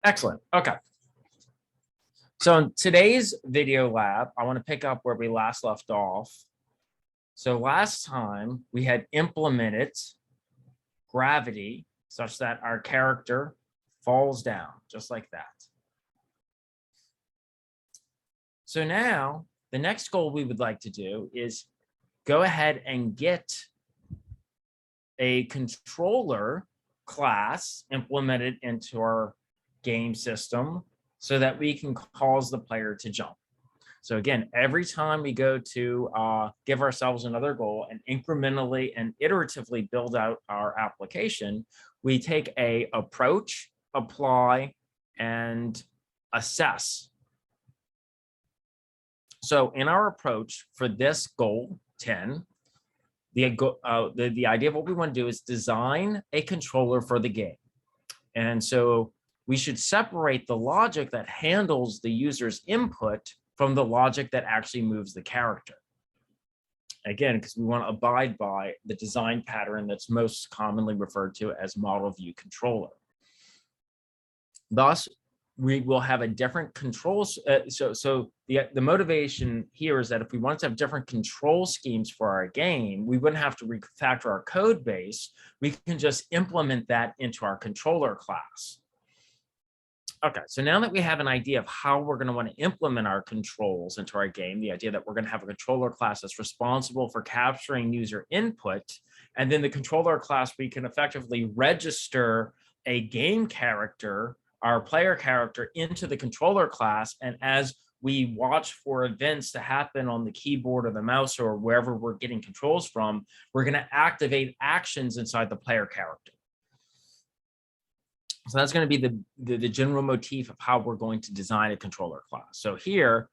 Excellent. Okay. So in today's video lab, I want to pick up where we last left off. So last time we had implemented gravity such that our character falls down just like that. So now the next goal we would like to do is go ahead and get a controller class implemented into our game system so that we can cause the player to jump. So again, every time we go to give ourselves another goal and incrementally and iteratively build out our application, we take a approach, apply, and assess. So in our approach for this goal 10, the idea of what we want to do is design a controller for the game. And so we should separate the logic that handles the user's input from the logic that actually moves the character. Again, because we want to abide by the design pattern that's most commonly referred to as model view controller. Thus, we will have a different controls. So the motivation here is that if we want to have different control schemes for our game, we wouldn't have to refactor our code base. We can just implement that into our controller class. Okay, so now that we have an idea of how we're going to want to implement our controls into our game, the idea that we're going to have a controller class that's responsible for capturing user input, and then the controller class, we can effectively register a game character, our player character, into the controller class. And as we watch for events to happen on the keyboard or the mouse or wherever we're getting controls from, we're going to activate actions inside the player character. So that's going to be the general motif of how we're going to design a controller class. So here,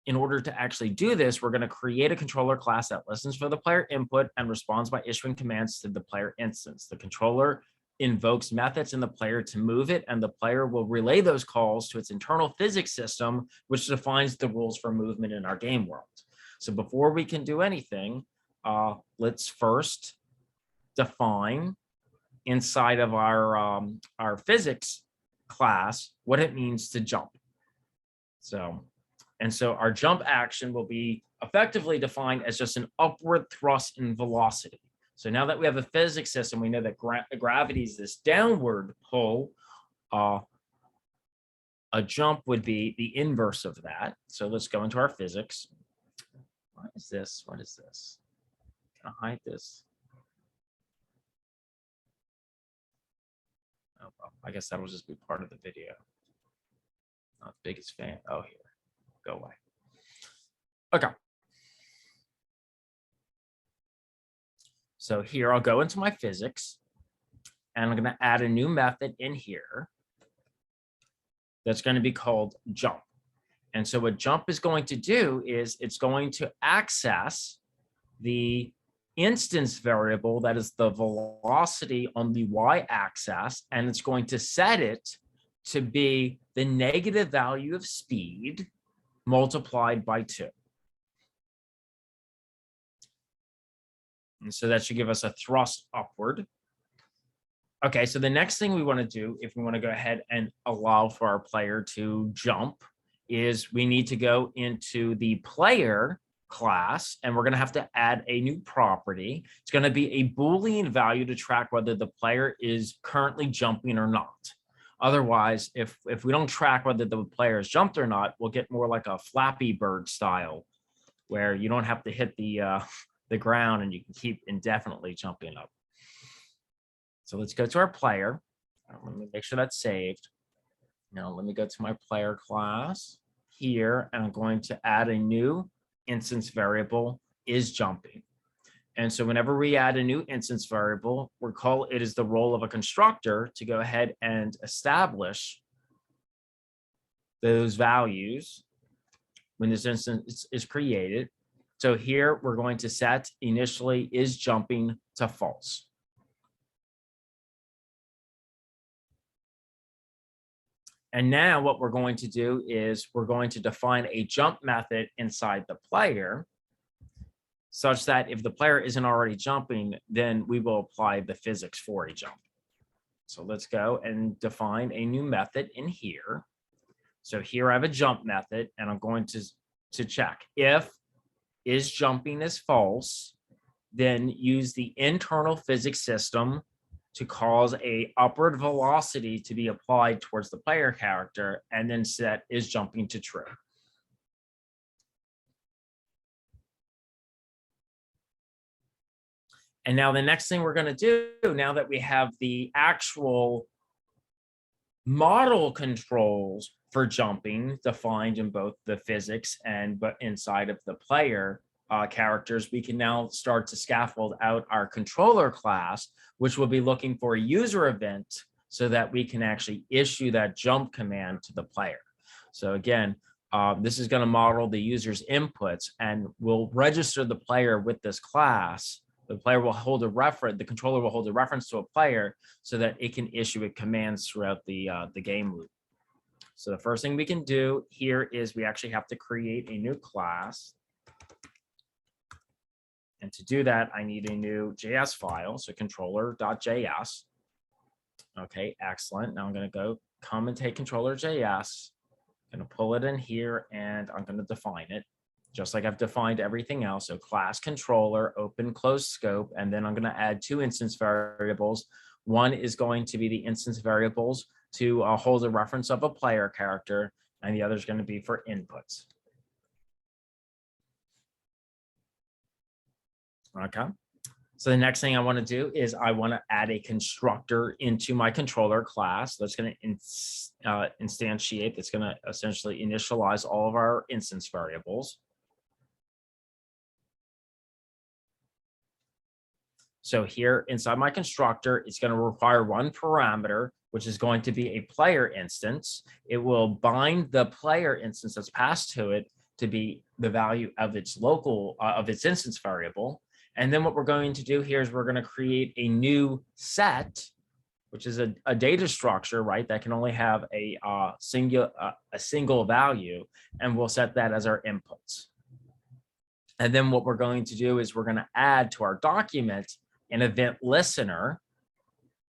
in order to actually do this, we're going to create a controller class that listens for the player input and responds by issuing commands to the player instance. The controller invokes methods in the player to move it, and the player will relay those calls to its internal physics system, which defines the rules for movement in our game world. So before we can do anything, let's first define inside of our physics class what it means to jump. So our jump action will be effectively defined as just an upward thrust in velocity. So now that we have a physics system, we know that gravity is this downward pull. A jump would be the inverse of that. So let's go into our physics. What is this? What is this? Can I hide this? Oh, well, I guess that'll just be part of the video. Not the biggest fan. Oh, here. Go away. Okay. So here I'll go into my physics, and I'm going to add a new method in here that's going to be called jump. And so what jump is going to do is it's going to access the instance variable that is the velocity on the y-axis, and it's going to set it to be the negative value of speed multiplied by 2. And so that should give us a thrust upward. Okay, so the next thing we want to do, if we want to go ahead and allow for our player to jump, is we need to go into the player class, and we're going to have to add a new property. It's going to be a Boolean value to track whether the player is currently jumping or not. Otherwise, if we don't track whether the player has jumped or not, we'll get more like a Flappy Bird style, where you don't have to hit the ground and you can keep indefinitely jumping up. So let's go to our player. Let me make sure that's saved. Now let me go to my player class here, and I'm going to add a new instance variable, is jumping. And so whenever we add a new instance variable, it is the role of a constructor to go ahead and establish those values when this instance is created. So here we're going to set initially is jumping to false. And now what we're going to do is we're going to define a jump method inside the player such that if the player isn't already jumping, then we will apply the physics for a jump. So let's go and define a new method in here. So here I have a jump method, and I'm going to check if is jumping is false, then use the internal physics system to cause a upward velocity to be applied towards the player character, and then set is jumping to true. And now the next thing we're going to do, now that we have the actual model controls for jumping defined in both the physics and but inside of the player characters, we can now start to scaffold out our controller class, which will be looking for a user event so that we can actually issue that jump command to the player. So again, this is going to model the user's inputs, and will register the player with this class. The player will hold a reference, the controller will hold a reference to a player so that it can issue it commands throughout the game loop. So the first thing we can do here is we actually have to create a new class. And to do that, I need a new JS file, so controller.js. Okay, excellent. Now I'm going to come and take controller.js. I'm going to pull it in here, and I'm going to define it, just like I've defined everything else. So class controller, open, close scope, and then I'm going to add two instance variables. One is going to be the instance variables to hold a reference of a player character, and the other is going to be for inputs. Okay. So the next thing I want to do is I want to add a constructor into my controller class. That's going to instantiate. That's going to essentially initialize all of our instance variables. So here inside my constructor, it's going to require one parameter, which is going to be a player instance. It will bind the player instance that's passed to it to be the value of its local, of its instance variable. And then what we're going to do here is we're going to create a new set, which is a data structure, right? That can only have a single value, and we'll set that as our inputs. And then what we're going to do is we're going to add to our document an event listener.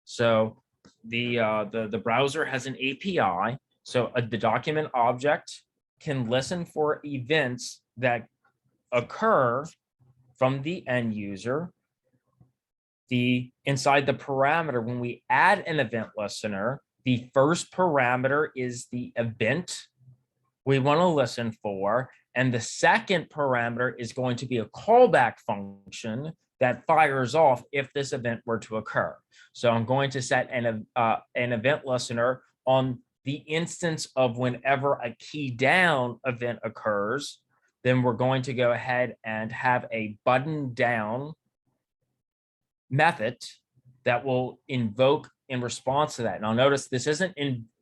So the browser has an API. So the document object can listen for events that occur from the end user. Inside the parameter, when we add an event listener, the first parameter is the event we want to listen for, and the second parameter is going to be a callback function that fires off if this event were to occur. So I'm going to set an event listener on the instance of whenever a key down event occurs. Then we're going to go ahead and have a button down method that will invoke in response to that. Now notice this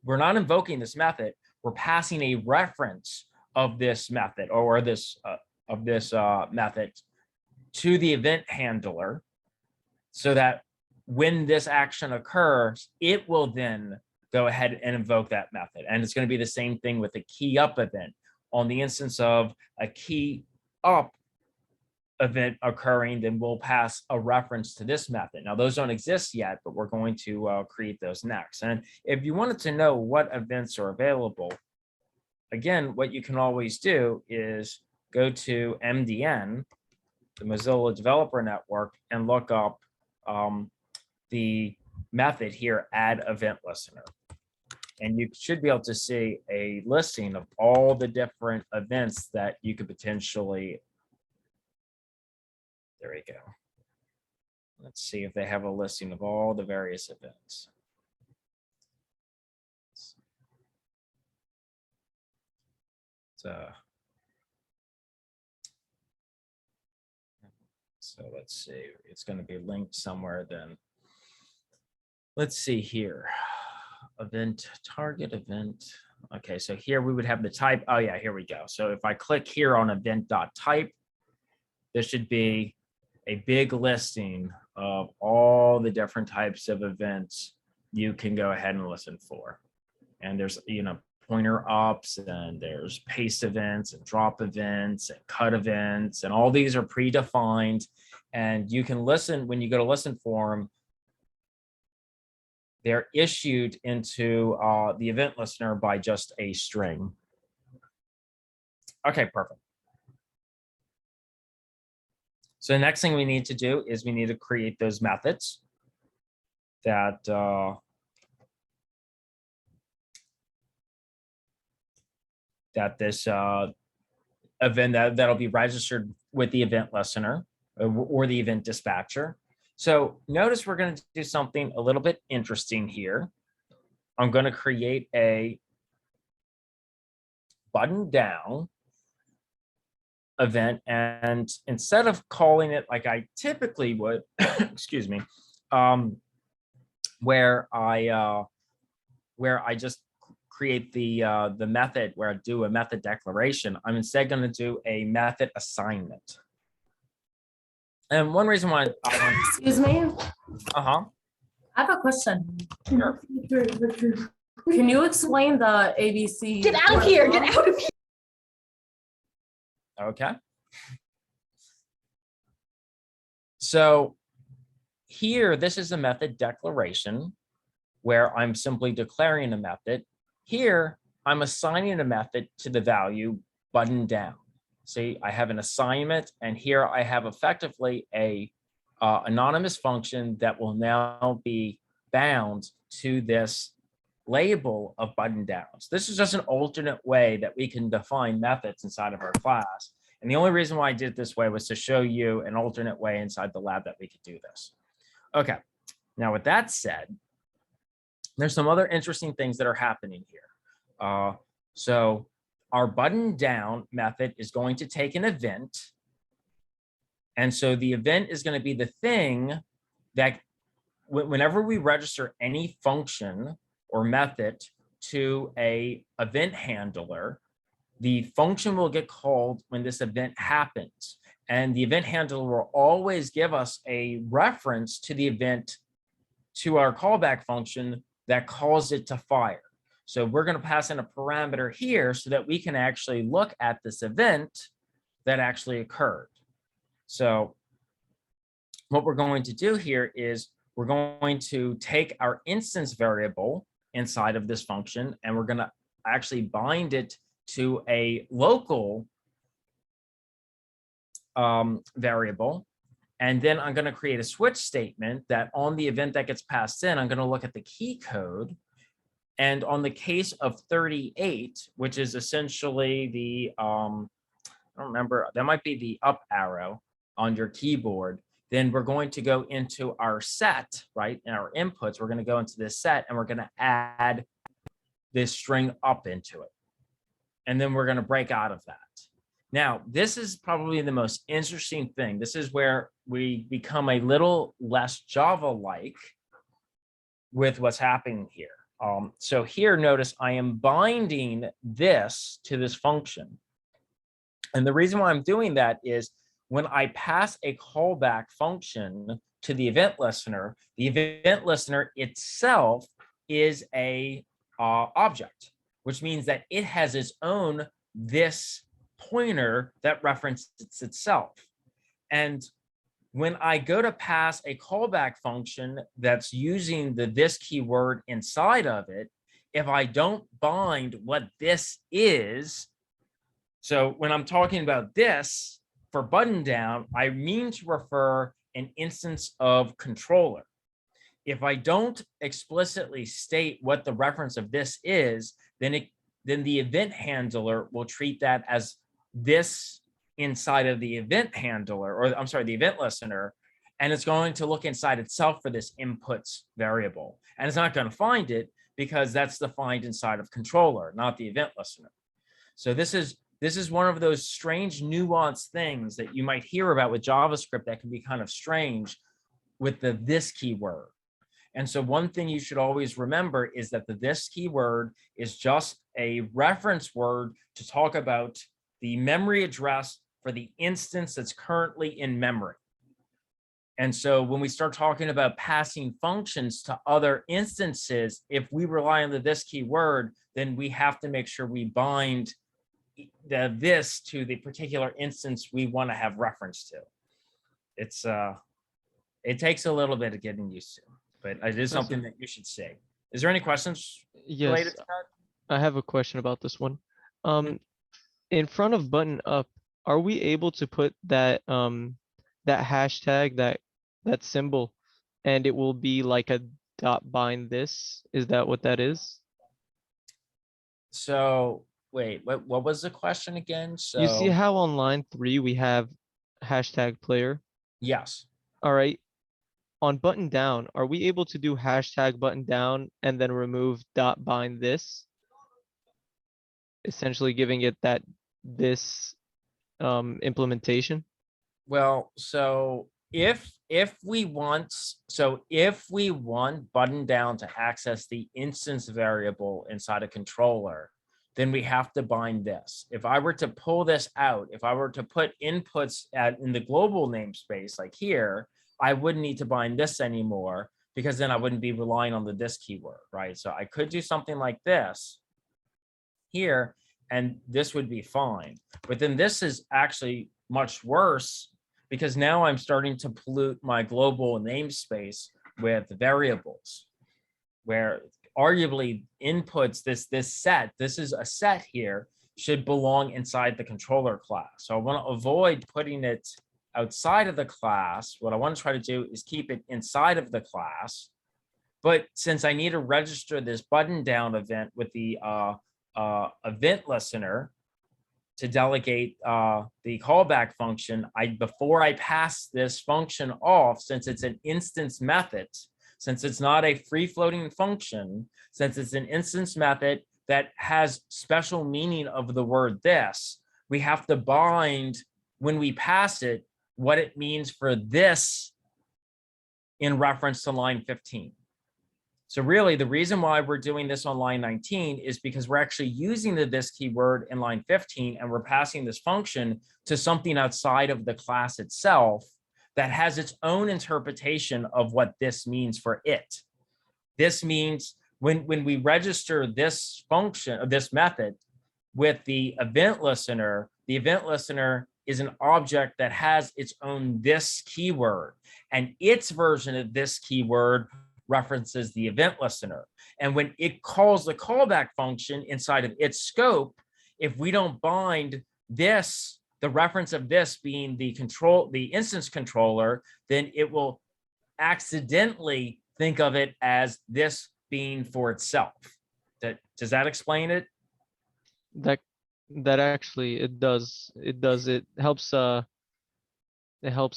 we're not invoking this method. We're passing a reference of this method or this method to the event handler, so that when this action occurs, it will then go ahead and invoke that method. And it's going to be the same thing with the key up event. On the instance of a key up event occurring, then we'll pass a reference to this method. Now, those don't exist yet, but we're going to create those next. And if you wanted to know what events are available, again, what you can always do is go to MDN, the Mozilla Developer Network, and look up the method here, add event listener. And you should be able to see a listing of all the different events that you could potentially. There we go. Let's see if they have a listing of all the various events. So let's see, it's going to be linked somewhere then. Let's see here. Event, target event. Okay, so here we would have the type. Oh yeah, here we go. So if I click here on event.type, there should be a big listing of all the different types of events you can go ahead and listen for. And there's, pointer ups, and there's paste events and drop events and cut events, and all these are predefined. And you can listen when you go to listen for them. they're issued into the event listener by just a string. Okay, perfect. So the next thing we need to do is we need to create those methods that this event that'll be registered with the event listener or the event dispatcher. So notice we're going to do something a little bit interesting here. I'm going to create a button down event, and instead of calling it like I typically would, excuse me, where I just create the method where I do a method declaration, I'm instead going to do a method assignment. And one reason why Excuse me. I have a question. Sure. Can you explain the ABC? Get out of here! Get out of here! Okay. So here, this is a method declaration where I'm simply declaring a method. Here, I'm assigning a method to the value button down. See, I have an assignment, and here I have effectively a anonymous function that will now be bound to this label of button downs. This is just an alternate way that we can define methods inside of our class. And the only reason why I did it this way was to show you an alternate way inside the lab that we could do this. Okay, now with that said, there's some other interesting things that are happening here. So our button down method is going to take an event. And so the event is going to be the thing that whenever we register any function or method to a event handler, the function will get called when this event happens. And the event handler will always give us a reference to the event, to our callback function that calls it to fire. So we're going to pass in a parameter here so that we can actually look at this event that actually occurred. So what we're going to do here is we're going to take our instance variable inside of this function, and we're going to actually bind it to a local variable. And then I'm going to create a switch statement that on the event that gets passed in, I'm going to look at the key code. And on the case of 38, which is essentially the, I don't remember, that might be the up arrow on your keyboard, then we're going to go into our set, right? In our inputs, we're going to go into this set, and we're going to add this string up into it. And then we're going to break out of that. Now, this is probably the most interesting thing. This is where we become a little less Java-like with what's happening here. So here, notice I am binding this to this function. And the reason why I'm doing that is when I pass a callback function to the event listener itself is a object, which means that it has its own this pointer that references itself. And when I go to pass a callback function that's using the this keyword inside of it, if I don't bind what this is, so when I'm talking about this for button down, I mean to refer an instance of controller. If I don't explicitly state what the reference of this is, then the event handler will treat that as this inside of the event handler, or I'm sorry, the event listener, and it's going to look inside itself for this inputs variable. And it's not going to find it because that's defined inside of controller, not the event listener. So this is one of those strange nuanced things that you might hear about with JavaScript that can be kind of strange with the this keyword. And so one thing you should always remember is that the this keyword is just a reference word to talk about the memory address for the instance that's currently in memory. And so when we start talking about passing functions to other instances, if we rely on the this keyword, then we have to make sure we bind the this to the particular instance we want to have reference to. It takes a little bit of getting used to. but it is That's something that you should see. Is there any questions related Yes, to that? I have a question about this one. In front of button up, are we able to put that that hashtag, that symbol, and it will be like a dot bind this? Is that what that is? So wait, what was the question again? You see So how on line 3 we have hashtag player? yes. All right. On button down, are we able to do hashtag button down and then remove dot bind this? Essentially giving it that this implementation. Well, so if we want button down to access the instance variable inside a controller, then we have to bind this. If I were to pull this out, if I were to put inputs in the global namespace like here, I wouldn't need to bind this anymore, because then I wouldn't be relying on the this keyword, right? So I could do something like this here, and this would be fine. But then this is actually much worse, because now I'm starting to pollute my global namespace with variables, where arguably inputs, this is a set here, should belong inside the controller class. So I want to avoid putting it outside of the class. What I want to try to do is keep it inside of the class. But since I need to register this button down event with the event listener to delegate the callback function, before I pass this function off, since it's an instance method, since it's not a free floating function, since it's an instance method that has special meaning of the word this, we have to bind, when we pass it, what it means for this in reference to line 15. So really, the reason why we're doing this on line 19 is because we're actually using the this keyword in line 15, and we're passing this function to something outside of the class itself that has its own interpretation of what this means for it. This means when we register this function, or this method, with the event listener is an object that has its own this keyword, and its version of this keyword references the event listener. And when it calls the callback function inside of its scope, if we don't bind this, the reference of this being the instance controller, then it will accidentally think of it as this being for itself. Does that explain it? That actually it does. It helps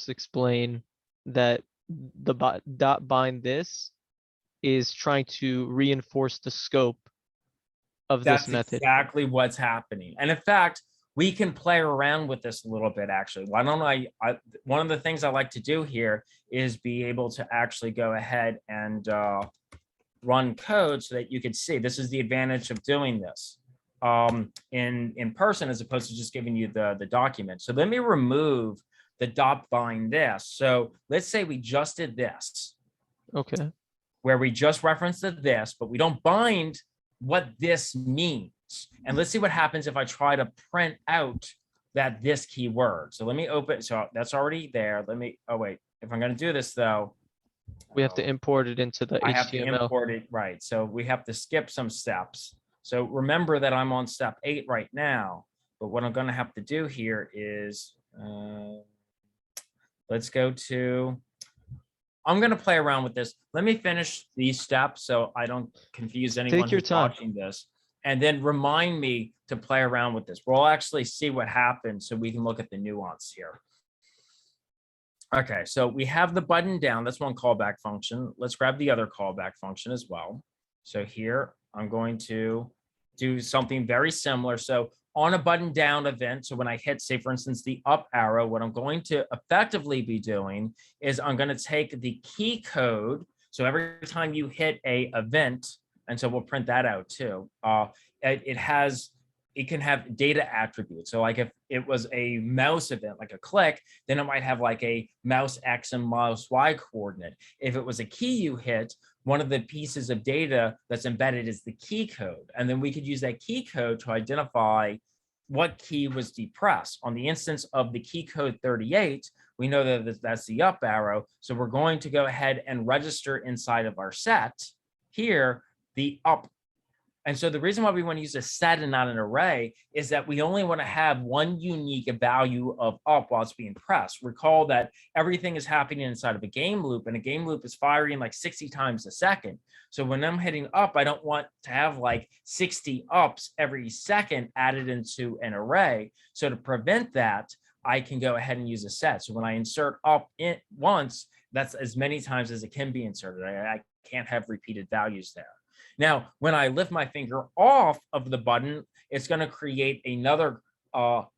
explain that the dot bind this is trying to reinforce the scope of this method. That's exactly what's happening. And in fact, we can play around with this a little bit, actually. Why don't one of the things I like to do here is be able to actually go ahead and run code so that you can see. This is the advantage of doing this in person, as opposed to just giving you the document. So let me remove the dot bind this. So let's say we just did this. Okay. Where we just referenced the this, but we don't bind what this means. And let's see what happens if I try to print out that this keyword. So let me open, so that's already there. Oh wait, if I'm gonna do this though, we have to import it into the HTML. I have to import it, right. So we have to skip some steps. So remember that I'm on step 8 right now, but what I'm gonna have to do here is, let's go to, I'm going to play around with this. Let me finish these steps so I don't confuse anyone Take your who's time. watching this, and then remind me to play around with this. We'll actually see what happens so we can look at the nuance here. Okay, so we have the button down. That's one callback function. Let's grab the other callback function as well. So here I'm going to do something very similar. So on a button down event, so when I hit, say, for instance, the up arrow, what I'm going to effectively be doing is I'm going to take the key code. So every time you hit a event, and so we'll print that out too, it can have data attributes. So like if it was a mouse event, like a click, then it might have like a mouse X and mouse Y coordinate. If it was a key you hit, one of the pieces of data that's embedded is the key code. And then we could use that key code to identify what key was depressed. On the instance of the key code 38, we know that that's the up arrow. So we're going to go ahead and register inside of our set here, the up. And so the reason why we want to use a set and not an array is that we only want to have one unique value of up while it's being pressed. Recall that everything is happening inside of a game loop, and a game loop is firing like 60 times a second. So when I'm hitting up, I don't want to have like 60 ups every second added into an array. So to prevent that, I can go ahead and use a set. So when I insert up in once, that's as many times as it can be inserted. I can't have repeated values there. Now, when I lift my finger off of the button, it's going to create another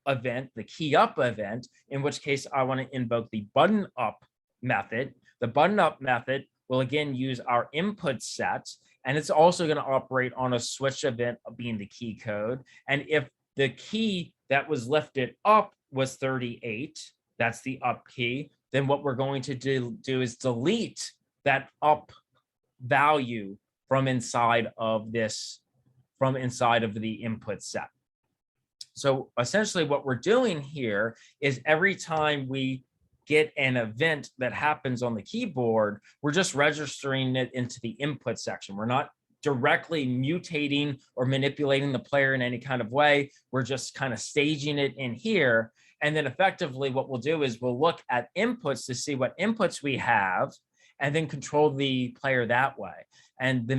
event, the key up event, in which case I want to invoke the button up method. The button up method will again use our input set, and it's also going to operate on a switch event being the key code. And if the key that was lifted up was 38, that's the up key, then what we're going to do is delete that up value from inside of the input set. So essentially what we're doing here is every time we get an event that happens on the keyboard, we're just registering it into the input section. We're not directly mutating or manipulating the player in any kind of way. We're just kind of staging it in here. And then effectively what we'll do is we'll look at inputs to see what inputs we have and then control the player that way. And the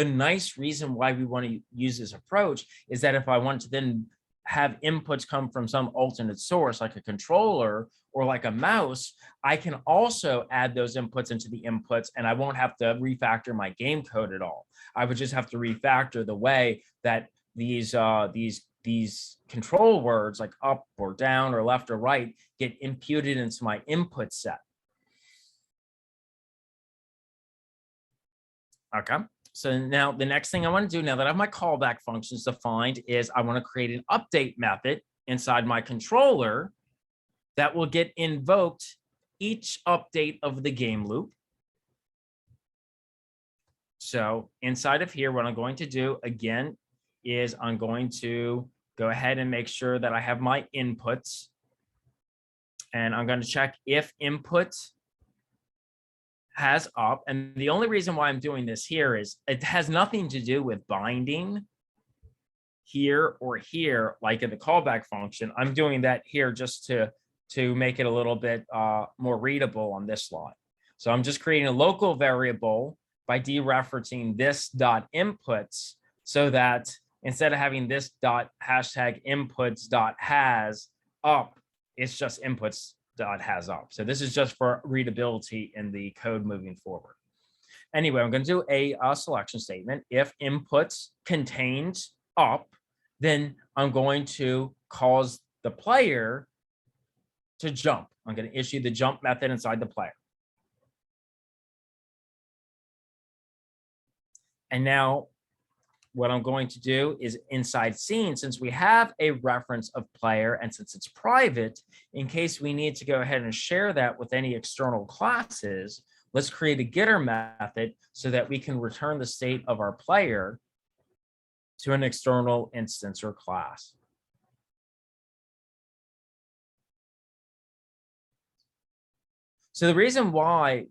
nice reason why we want to use this approach is that if I want to then have inputs come from some alternate source, like a controller or like a mouse, I can also add those inputs into the inputs, and I won't have to refactor my game code at all. I would just have to refactor the way that these control words like up or down or left or right get imputed into my input set. Okay, so now the next thing I want to do now that I have my callback functions defined is I want to create an update method inside my controller that will get invoked each update of the game loop. So inside of here, what I'm going to do again is I'm going to go ahead and make sure that I have my inputs, and I'm going to check if input has up. And the only reason why I'm doing this here is it has nothing to do with binding here or here, like in the callback function. I'm doing that here just to make it a little bit more readable on this line. So I'm just creating a local variable by dereferencing this dot inputs, so that instead of having this dot hashtag inputs dot has up, it's just inputs dot has up. So this is just for readability in the code moving forward. Anyway, I'm going to do a selection statement. If inputs contains up, then I'm going to cause the player to jump. I'm going to issue the jump method inside the player. And now what I'm going to do is inside scene, since we have a reference of player and since it's private, in case we need to go ahead and share that with any external classes, let's create a getter method so that we can return the state of our player to an external instance or class. So the reason why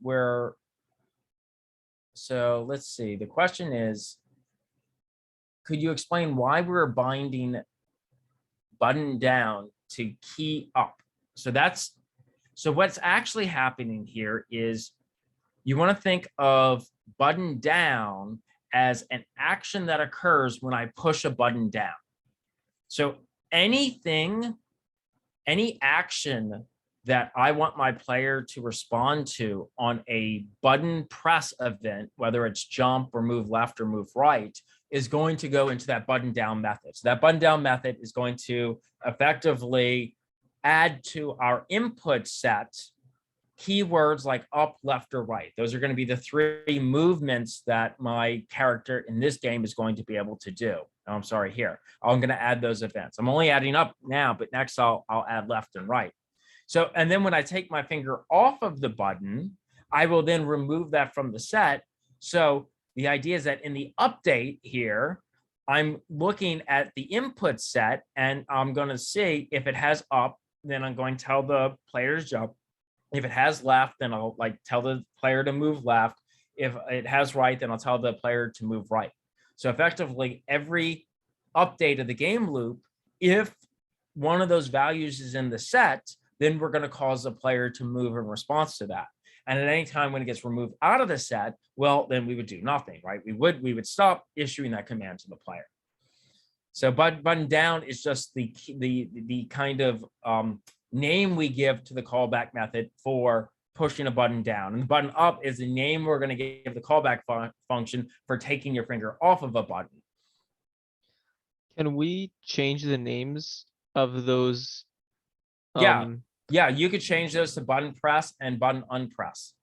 so let's see, the question is, could you explain why we're binding button down to key up? So what's actually happening here is you want to think of button down as an action that occurs when I push a button down. So any action that I want my player to respond to on a button press event, whether it's jump or move left or move right, is going to go into that button down method. So that button down method is going to effectively add to our input set keywords like up, left, or right. Those are going to be the three movements that my character in this game is going to be able to do. Oh, I'm sorry, here. I'm going to add those events. I'm only adding up now, but next I'll add left and right. So, and then when I take my finger off of the button, I will then remove that from the set. So the idea is that in the update here, I'm looking at the input set and I'm going to see if it has up, then I'm going to tell the player to jump. If it has left, then I'll like tell the player to move left. If it has right, then I'll tell the player to move right. So effectively, every update of the game loop, if one of those values is in the set, then we're going to cause the player to move in response to that. And at any time when it gets removed out of the set, well, then we would do nothing, right? We would stop issuing that command to the player. So button down is just the kind of name we give to the callback method for pushing a button down. And the button up is the name we're going to give the callback function for taking your finger off of a button. Can we change the names of those? Yeah, you could change those to button press and button unpress.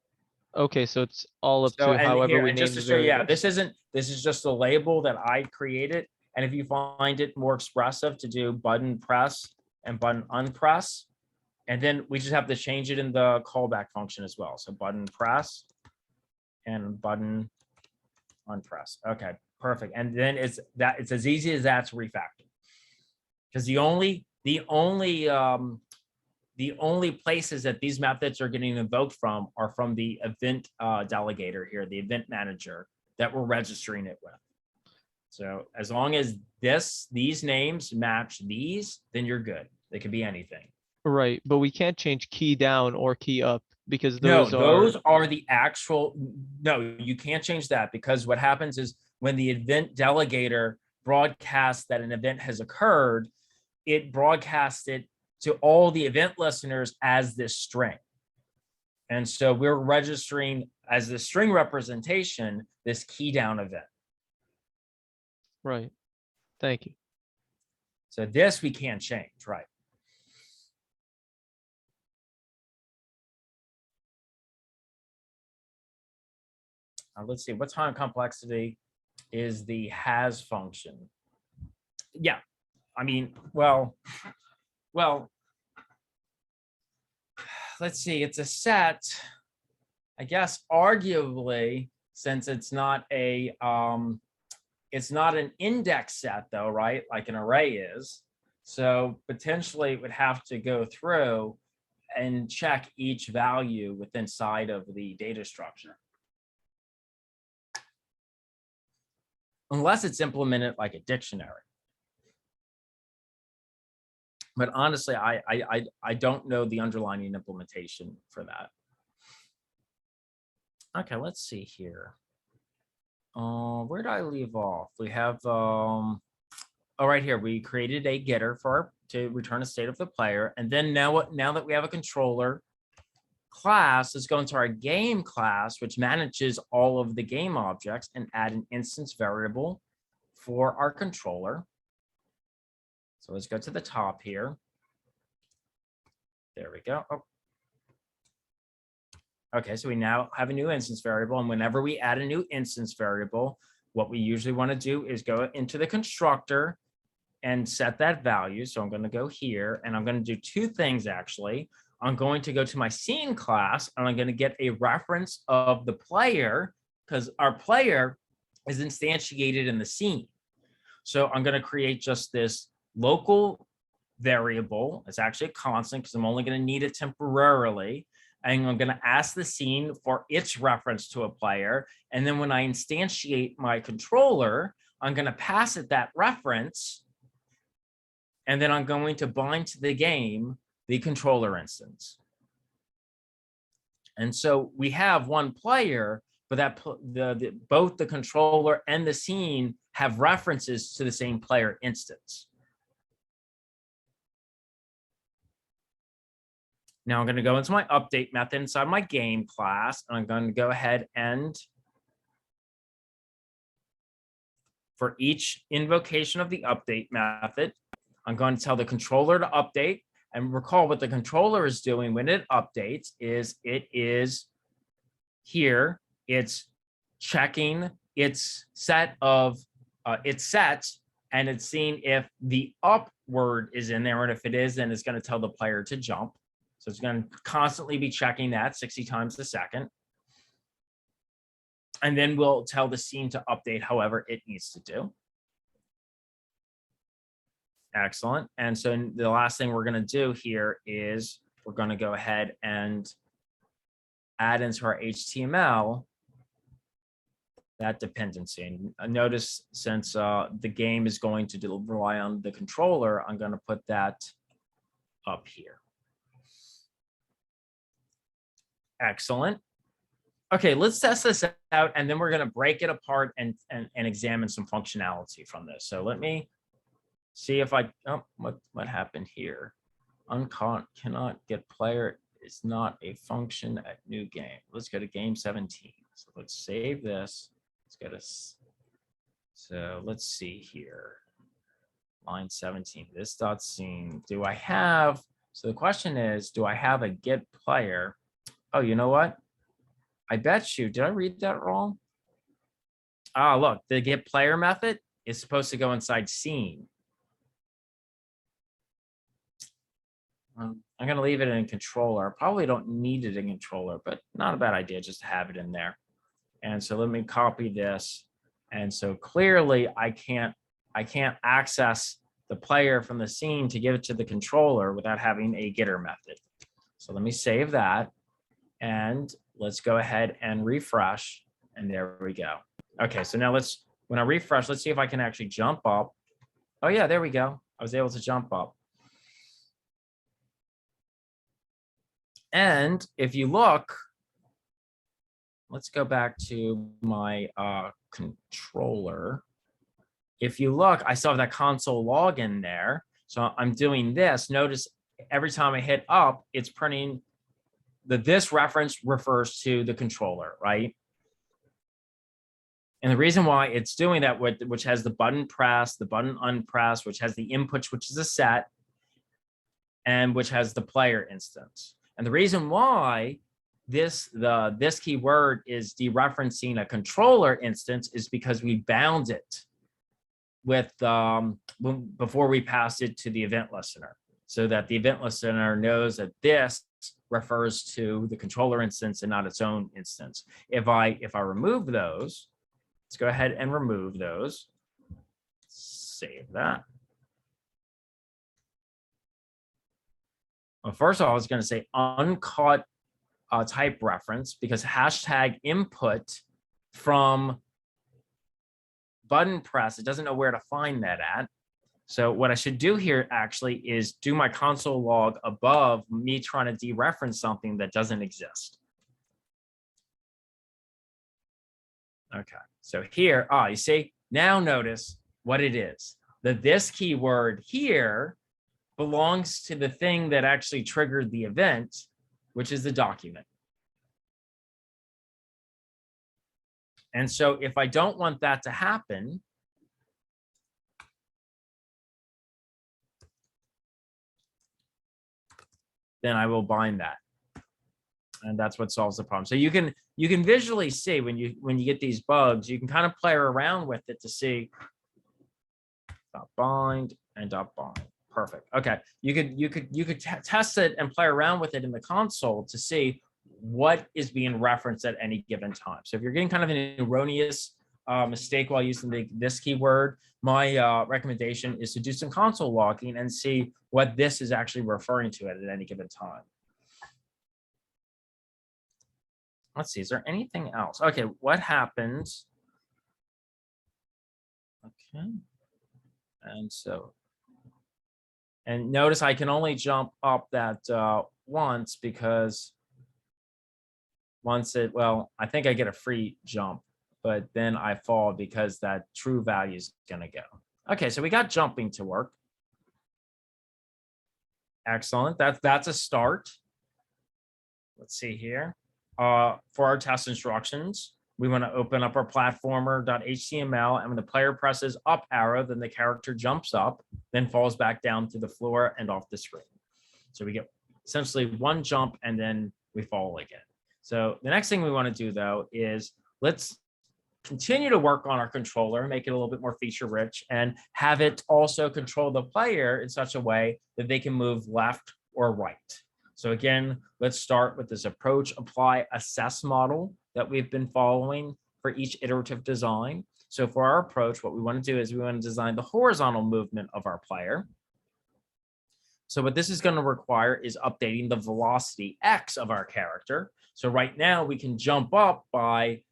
Okay, so it's all up So, to and however here, we and name just the to show you, yeah, variables. this is just a label that I created. And if you find it more expressive to do button press and button unpress, and then we just have to change it in the callback function as well. So button press and button unpress. Okay, perfect. And then it's as easy as that to refactor. Because the only places that these methods are getting invoked from are from the event delegator here, the event manager that we're registering it with. So as long as these names match these, then you're good. They could be anything. Right, but we can't change key down or key up because No, those are the actual. No, you can't change that, because what happens is when the event delegator broadcasts that an event has occurred, it broadcasts it to all the event listeners as this string. And so we're registering as the string representation this key down event. Right. Thank you. So this we can't change, right? Let's see, what time complexity is the has function? Yeah, I mean, well, let's see, it's a set. I guess arguably, since it's not an index set though, right? Like an array is. So potentially it would have to go through and check each value within inside of the data structure. Unless it's implemented like a dictionary. But honestly, I don't know the underlying implementation for that. Okay, let's see here. Where did I leave off? We have right here. We created a getter to return a state of the player, and then now that we have a controller class, let's go into our game class, which manages all of the game objects, and add an instance variable for our controller. So let's go to the top here. There we go. Oh. Okay, so we now have a new instance variable, and whenever we add a new instance variable, what we usually want to do is go into the constructor and set that value. So I'm going to go here, and I'm going to do two things actually. I'm going to go to my scene class, and I'm going to get a reference of the player, because our player is instantiated in the scene. So I'm going to create just this local variable. It's actually a constant because I'm only going to need it temporarily. And I'm going to ask the scene for its reference to a player. And then when I instantiate my controller, I'm going to pass it that reference. And then I'm going to bind to the game the controller instance. And so we have one player, but that both the controller and the scene have references to the same player instance. Now I'm going to go into my update method inside my game class, and I'm going to go ahead and for each invocation of the update method, I'm going to tell the controller to update. And recall what the controller is doing when it updates is it is here, it's checking its set of its sets, and it's seeing if the up word is in there. And if it is, then it's going to tell the player to jump. So it's going to constantly be checking that 60 times a second. And then we'll tell the scene to update however it needs to do. Excellent. And so the last thing we're going to do here is we're going to go ahead and add into our HTML that dependency. And notice since the game is going to rely on the controller, I'm going to put that up here. Excellent. Okay, let's test this out, and then we're going to break it apart and examine some functionality from this. So let me see if I, oh, what happened here? Cannot get player is not a function at new game. Let's go to game 17. So let's save this. Let's go to, so let's see here. Line 17, this dot scene. Do I have, so the question is, do I have a get player? Oh, you know what? I bet you, did I read that wrong? Ah, look, the get player method is supposed to go inside scene. I'm going to leave it in controller. Probably don't need it in controller, but not a bad idea just to have it in there. And so let me copy this. And so clearly I can't access the player from the scene to give it to the controller without having a getter method. So let me save that. And let's go ahead and refresh. And there we go. Okay, so now when I refresh, let's see if I can actually jump up. Oh yeah, there we go. I was able to jump up. And if you look, let's go back to my controller. If you look, I still have that console log in there. So I'm doing this. Notice every time I hit up, it's printing this reference refers to the controller, right? And the reason why it's doing that, which has the button press, the button unpress, which has the inputs, which is a set, and which has the player instance. And the reason why this keyword is dereferencing a controller instance is because we bound it with before we passed it to the event listener, so that the event listener knows that this refers to the controller instance and not its own instance. If I remove those, let's go ahead and remove those. Save that. Well, first of all, I was going to say uncut type reference, because hashtag input from button press, it doesn't know where to find that at. So what I should do here actually is do my console log above me trying to dereference something that doesn't exist. Okay, so here, you see, now notice what it is. That this keyword here belongs to the thing that actually triggered the event, which is the document. And so if I don't want that to happen, then I will bind that. And that's what solves the problem. So you can visually see when you get these bugs, you can kind of play around with it to see dot bind and dot bind. Perfect. Okay. You could test it and play around with it in the console to see what is being referenced at any given time. So if you're getting kind of an erroneous mistake while using this keyword, my recommendation is to do some console logging and see what this is actually referring to at any given time. Let's see, is there anything else? Okay, what happens? Okay. And notice I can only jump up that once, because I think I get a free jump, but then I fall because that true value is going to go. Okay, so we got jumping to work. Excellent. That's a start. Let's see here. For our test instructions, we want to open up our platformer.html, and when the player presses up arrow, then the character jumps up, then falls back down to the floor and off the screen. So we get essentially one jump and then we fall again. So the next thing we want to do, though, is let's continue to work on our controller, make it a little bit more feature rich, and have it also control the player in such a way that they can move left or right. So again, let's start with this approach, apply, assess model that we've been following for each iterative design. So for our approach, what we want to do is we want to design the horizontal movement of our player. So what this is going to require is updating the velocity x of our character. So right now we can jump up by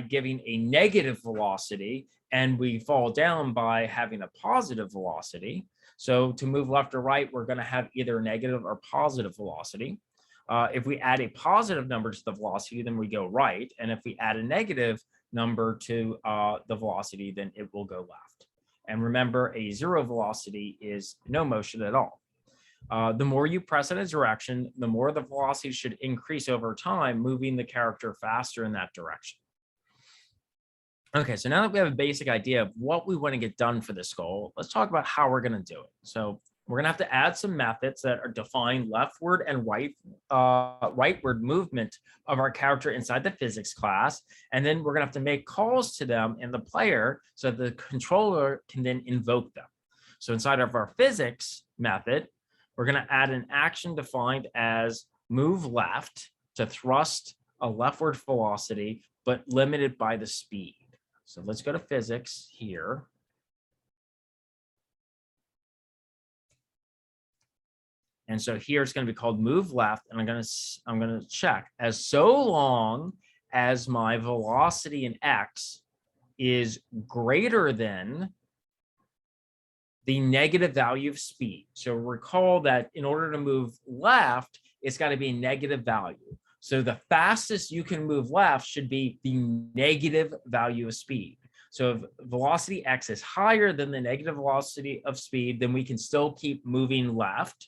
giving a negative velocity, and we fall down by having a positive velocity. So to move left or right, we're going to have either negative or positive velocity. If we add a positive number to the velocity, then we go right. And if we add a negative number to the velocity, then it will go left. And remember, a zero velocity is no motion at all. The more you press in a direction, the more the velocity should increase over time, moving the character faster in that direction. Okay, so now that we have a basic idea of what we want to get done for this goal, let's talk about how we're going to do it. So we're going to have to add some methods that are define leftward and rightward movement of our character inside the physics class. And then we're going to have to make calls to them in the player so the controller can then invoke them. So inside of our physics method, we're going to add an action defined as move left to thrust a leftward velocity, but limited by the speed. So let's go to physics here. And so here it's going to be called move left, and I'm going to check as so long as my velocity in x is greater than the negative value of speed. So recall that in order to move left, it's got to be a negative value. So the fastest you can move left should be the negative value of speed. So if velocity x is higher than the negative velocity of speed, then we can still keep moving left.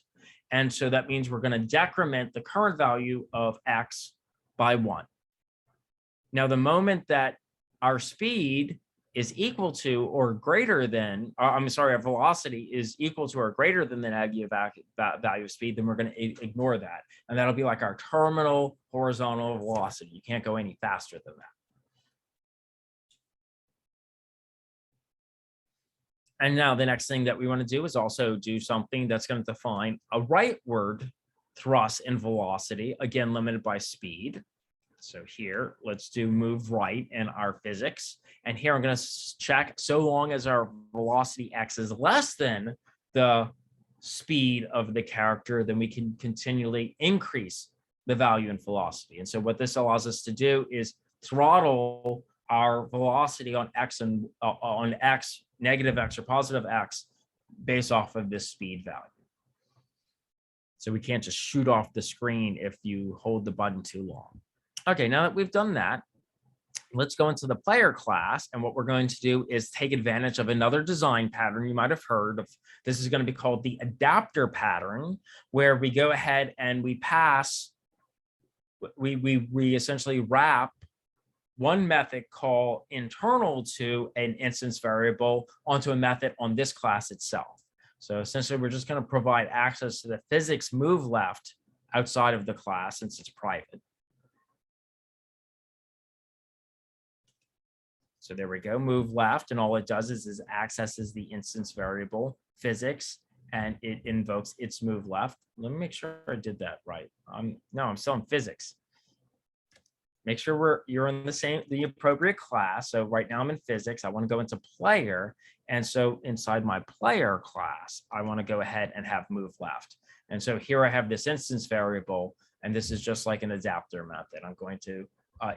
And so that means we're going to decrement the current value of x by 1. Now, the moment that our speed is equal to or greater than, our velocity is equal to or greater than the negative value of speed, then we're going to ignore that. And that'll be like our terminal horizontal velocity. You can't go any faster than that. And now the next thing that we want to do is also do something that's going to define a rightward thrust and velocity, again, limited by speed. So here, let's do move right in our physics. And here I'm going to check so long as our velocity x is less than the speed of the character, then we can continually increase the value in velocity. And so what this allows us to do is throttle our velocity on x and on x, negative x or positive x, based off of this speed value. So we can't just shoot off the screen if you hold the button too long. Okay, now that we've done that, let's go into the player class. And what we're going to do is take advantage of another design pattern you might have heard of. This is going to be called the adapter pattern, where we go ahead and we pass, we essentially wrap one method called internal to an instance variable onto a method on this class itself. So essentially, we're just going to provide access to the physics move left outside of the class since it's private. So there we go, move left, and all it does is accesses the instance variable physics, and it invokes its move left. Let me make sure I did that right. No, I'm still in physics. Make sure you're in the appropriate class. So right now I'm in physics. I want to go into player, and so inside my player class, I want to go ahead and have move left. And so here I have this instance variable, and this is just like an adapter method. I'm going to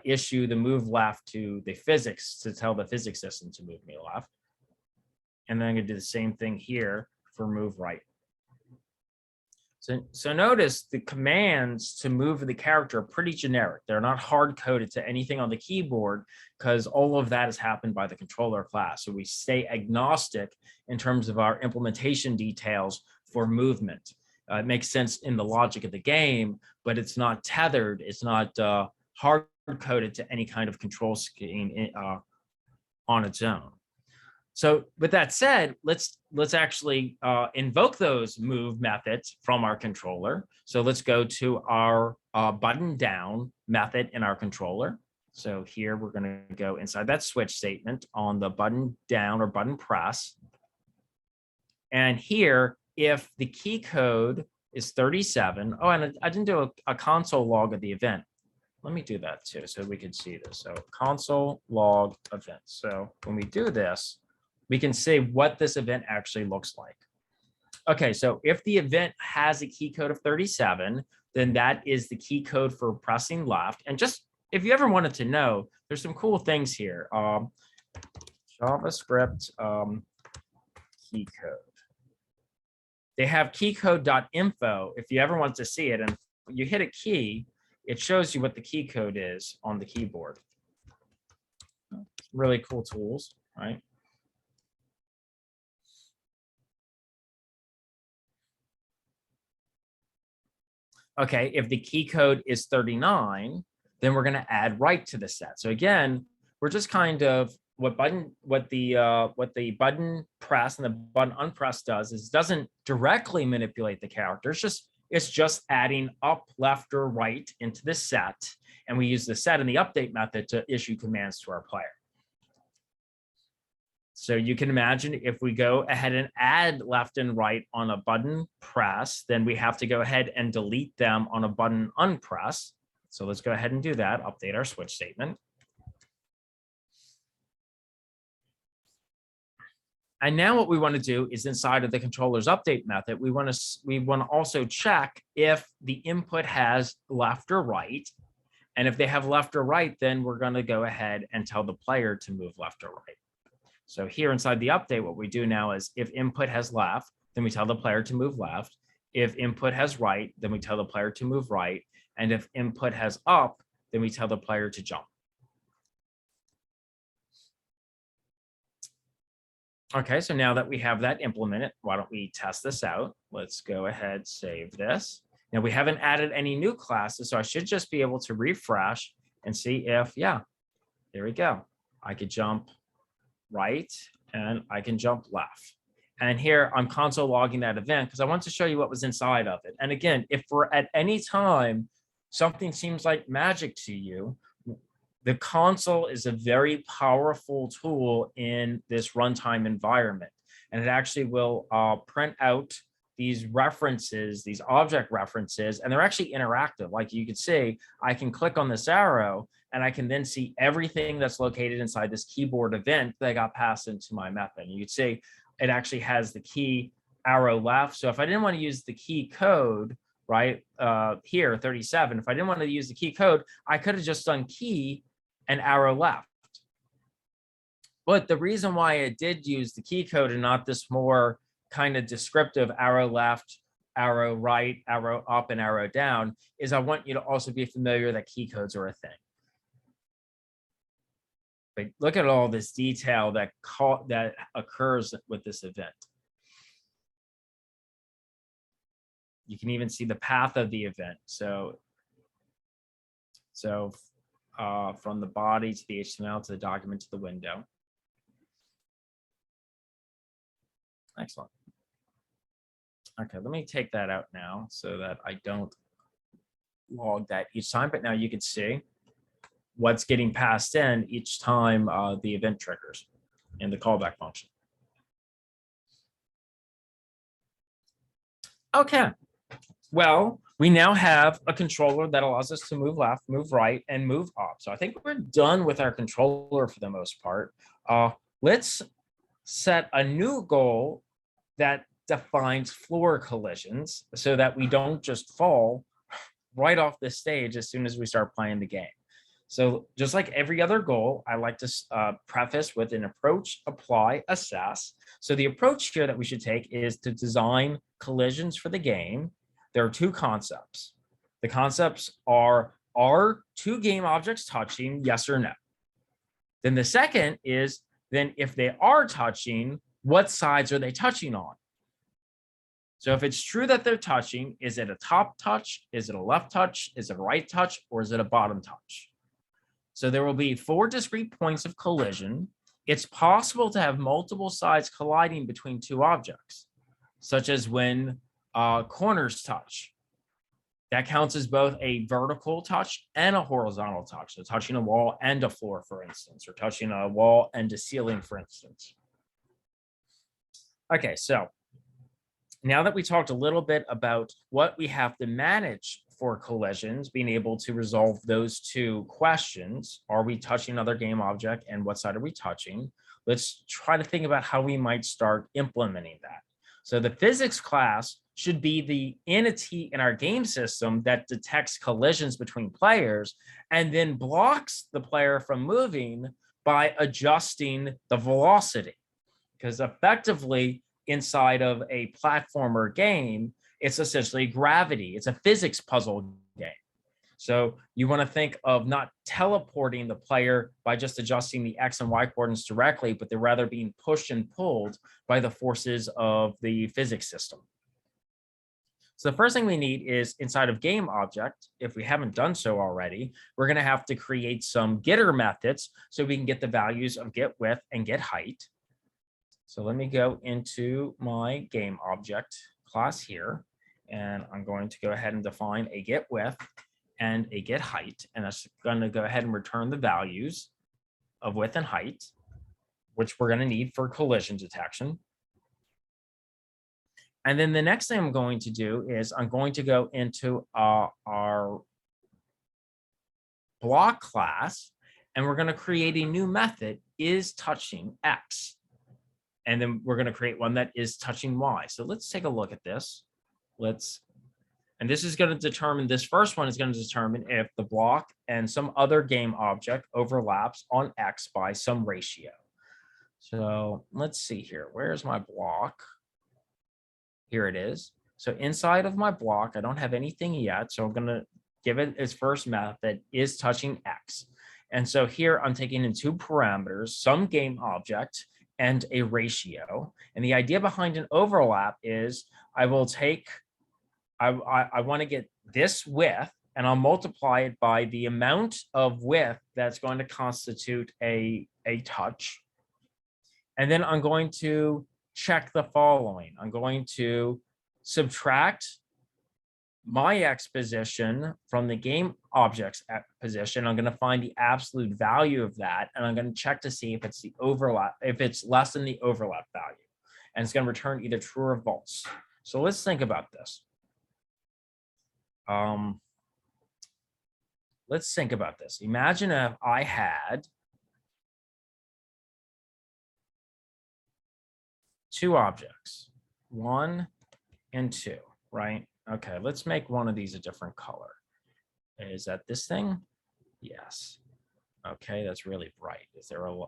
issue the move left to the physics to tell the physics system to move me left. And then I'm going to do the same thing here for move right. So notice the commands to move the character are pretty generic. They're not hard coded to anything on the keyboard because all of that is happened by the controller class. So we stay agnostic in terms of our implementation details for movement. It makes sense in the logic of the game, but it's not tethered. It's not hard coded to any kind of control scheme on its own. So with that said, let's actually invoke those move methods from our controller. So let's go to our button down method in our controller. So here we're going to go inside that switch statement on the button down or button press. And here, if the key code is 37, oh, and I didn't do a console log of the event. Let me do that too, so we can see this. So console log event. So when we do this, we can see what this event actually looks like. Okay, so if the event has a key code of 37, then that is the key code for pressing left. And just if you ever wanted to know, there's some cool things here. JavaScript key code. They have keycode.info. If you ever want to see it, and you hit a key, it shows you what the key code is on the keyboard. Really cool tools, right? Okay, if the key code is 39, then we're going to add right to the set. So again, we're just kind of what the button press and the button unpress does is doesn't directly manipulate the character. It's just adding up, left, or right into the set. And we use the set and the update method to issue commands to our player. So you can imagine if we go ahead and add left and right on a button press, then we have to go ahead and delete them on a button unpress. So let's go ahead and do that, update our switch statement. And now what we want to do is inside of the controller's update method, we want to also check if the input has left or right. And if they have left or right, then we're going to go ahead and tell the player to move left or right. So here inside the update, what we do now is if input has left, then we tell the player to move left. If input has right, then we tell the player to move right. And if input has up, then we tell the player to jump. Okay, so now that we have that implemented, why don't we test this out? Let's go ahead, save this. Now we haven't added any new classes, so I should just be able to refresh and see if, yeah, there we go. I could jump right and I can jump left. And here I'm console logging that event because I want to show you what was inside of it. And again, if for at any time something seems like magic to you, the console is a very powerful tool in this runtime environment. And it actually will print out these references, these object references, and they're actually interactive. Like you can see, I can click on this arrow and I can then see everything that's located inside this keyboard event that got passed into my method. And you can see it actually has the key arrow left. So if I didn't want to use the key code, right here, 37, if I didn't want to use the key code, I could have just done key and arrow left. But the reason why I did use the key code and not this more kind of descriptive arrow left, arrow right, arrow up, and arrow down is I want you to also be familiar that key codes are a thing. But look at all this detail that occurs with this event. You can even see the path of the event. So from the body to the HTML to the document to the window. Excellent. Okay, let me take that out now so that I don't log that each time, but now you can see what's getting passed in each time the event triggers in the callback function. Okay, well, we now have a controller that allows us to move left, move right, and move up. So I think we're done with our controller for the most part. Let's set a new goal that defines floor collisions so that we don't just fall right off the stage as soon as we start playing the game. So just like every other goal, I like to preface with an approach, apply, assess. So the approach here that we should take is to design collisions for the game. There are two concepts. The concepts are two game objects touching, yes or no? Then the second is, then if they are touching, what sides are they touching on? So if it's true that they're touching, is it a top touch? Is it a left touch? Is it a right touch? Or is it a bottom touch? So there will be 4 discrete points of collision. It's possible to have multiple sides colliding between two objects, such as when corners touch. That counts as both a vertical touch and a horizontal touch. So touching a wall and a floor, for instance, or touching a wall and a ceiling, for instance. Okay, so now that we talked a little bit about what we have to manage for collisions, being able to resolve those two questions, are we touching another game object and what side are we touching? Let's try to think about how we might start implementing that. So the physics class should be the entity in our game system that detects collisions between players and then blocks the player from moving by adjusting the velocity. Because effectively, inside of a platformer game, it's essentially gravity. It's a physics puzzle game. So you want to think of not teleporting the player by just adjusting the X and Y coordinates directly, but they're rather being pushed and pulled by the forces of the physics system. So the first thing we need is inside of GameObject, if we haven't done so already, we're going to have to create some getter methods so we can get the values of get width and get height. So let me go into my GameObject class here, and I'm going to go ahead and define a get width and a get height, and that's going to go ahead and return the values of width and height, which we're going to need for collision detection. And then the next thing I'm going to do is I'm going to go into our block class, and we're going to create a new method, is touching X. And then we're going to create one that is touching Y. So let's take a look at this. And this is going to determine, this first one is going to determine if the block and some other game object overlaps on X by some ratio. So let's see here. Where's my block? Here it is. So inside of my block, I don't have anything yet. So I'm going to give it its first method, is touching X. And so here I'm taking in two parameters, some game object and a ratio. And the idea behind an overlap is I will take, I want to get this width, and I'll multiply it by the amount of width that's going to constitute a touch. And then I'm going to check the following. I'm going to subtract my X position from the game object's position. I'm going to find the absolute value of that, and I'm going to check to see if it's the overlap, if it's less than the overlap value. And it's going to return either true or false. So let's think about this. Let's think about this. Imagine if I had two objects, 1 and 2, right? Okay, let's make one of these a different color. Is that this thing? Yes. Okay, that's really bright. Is there a,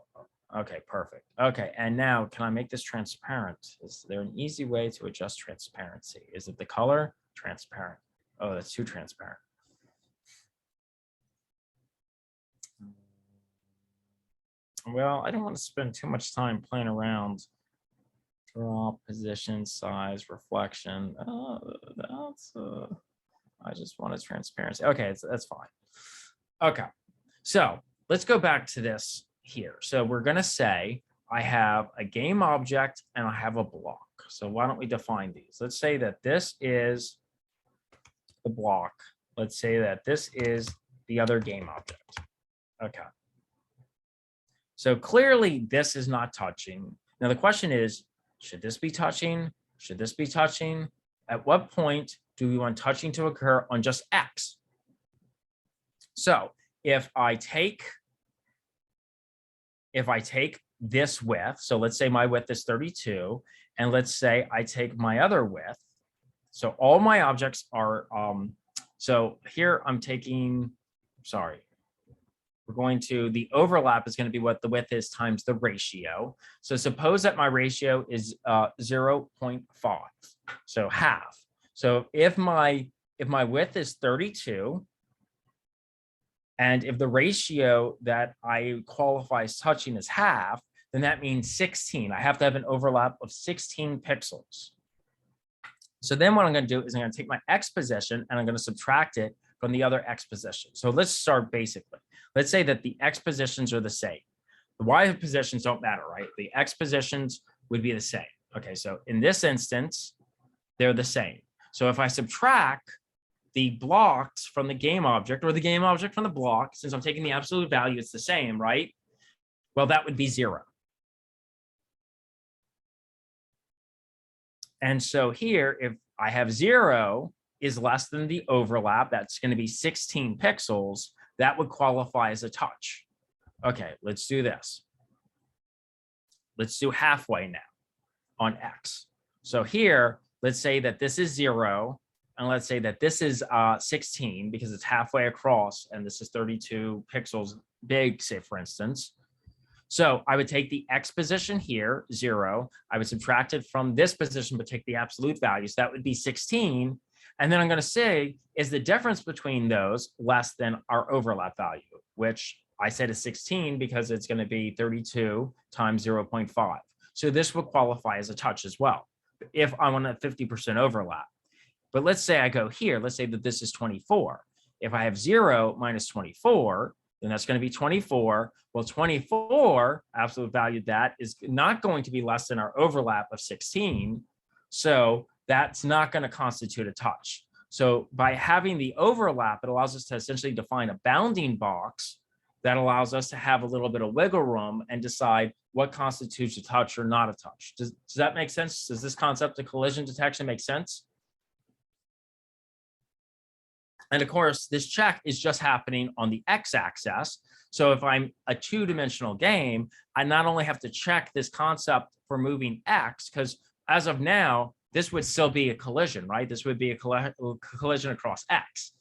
okay, perfect. Okay, and now can I make this transparent? Is there an easy way to adjust transparency? Is it the color? Transparent. Oh, that's too transparent. Well, I don't want to spend too much time playing around. Draw, position, size, reflection. I just wanted transparency. Okay, that's fine. Okay, so let's go back to this here. So we're going to say I have a game object and I have a block. So why don't we define these? Let's say that this is the block. Let's say that this is the other game object. Okay. So clearly this is not touching. Now the question is, should this be touching? Should this be touching? At what point do we want touching to occur on just X? So if I take this width, so let's say my width is 32, and let's say I take my other width. So all my objects are, so here I'm taking, sorry, we're going to, the overlap is going to be what the width is times the ratio. So suppose that my ratio is 0.5, so half. So if my width is 32, and if the ratio that I qualify as touching is half, then that means 16. I have to have an overlap of 16 pixels. So then what I'm going to do is I'm going to take my X position and I'm going to subtract it from the other X position. So let's start basically. Let's say that the X positions are the same. The Y positions don't matter, right? The X positions would be the same. Okay, so in this instance, they're the same. So if I subtract the blocks from the game object or the game object from the block, since I'm taking the absolute value, it's the same, right? Well, that would be 0. And so here, if I have 0 is less than the overlap, that's going to be 16 pixels, that would qualify as a touch. Okay, let's do this. Let's do halfway now on X. So here, let's say that this is 0, and let's say that this is 16 because it's halfway across, and this is 32 pixels big, say for instance. So I would take the X position here, 0. I would subtract it from this position, but take the absolute value. So that would be 16. And then I'm going to say, is the difference between those less than our overlap value, which I said is 16 because it's going to be 32 times 0.5. So this would qualify as a touch as well, if I want a 50% overlap. But let's say I go here, let's say that this is 24. If I have 0 minus 24, then that's going to be 24. Well, 24, absolute value, that is not going to be less than our overlap of 16. So that's not going to constitute a touch. So by having the overlap, it allows us to essentially define a bounding box that allows us to have a little bit of wiggle room and decide what constitutes a touch or not a touch. Does that make sense? Does this concept of collision detection make sense? And of course, this check is just happening on the x-axis. So if I'm a two-dimensional game, I not only have to check this concept for moving x, because as of now, this would still be a collision, right? This would be a collision across x,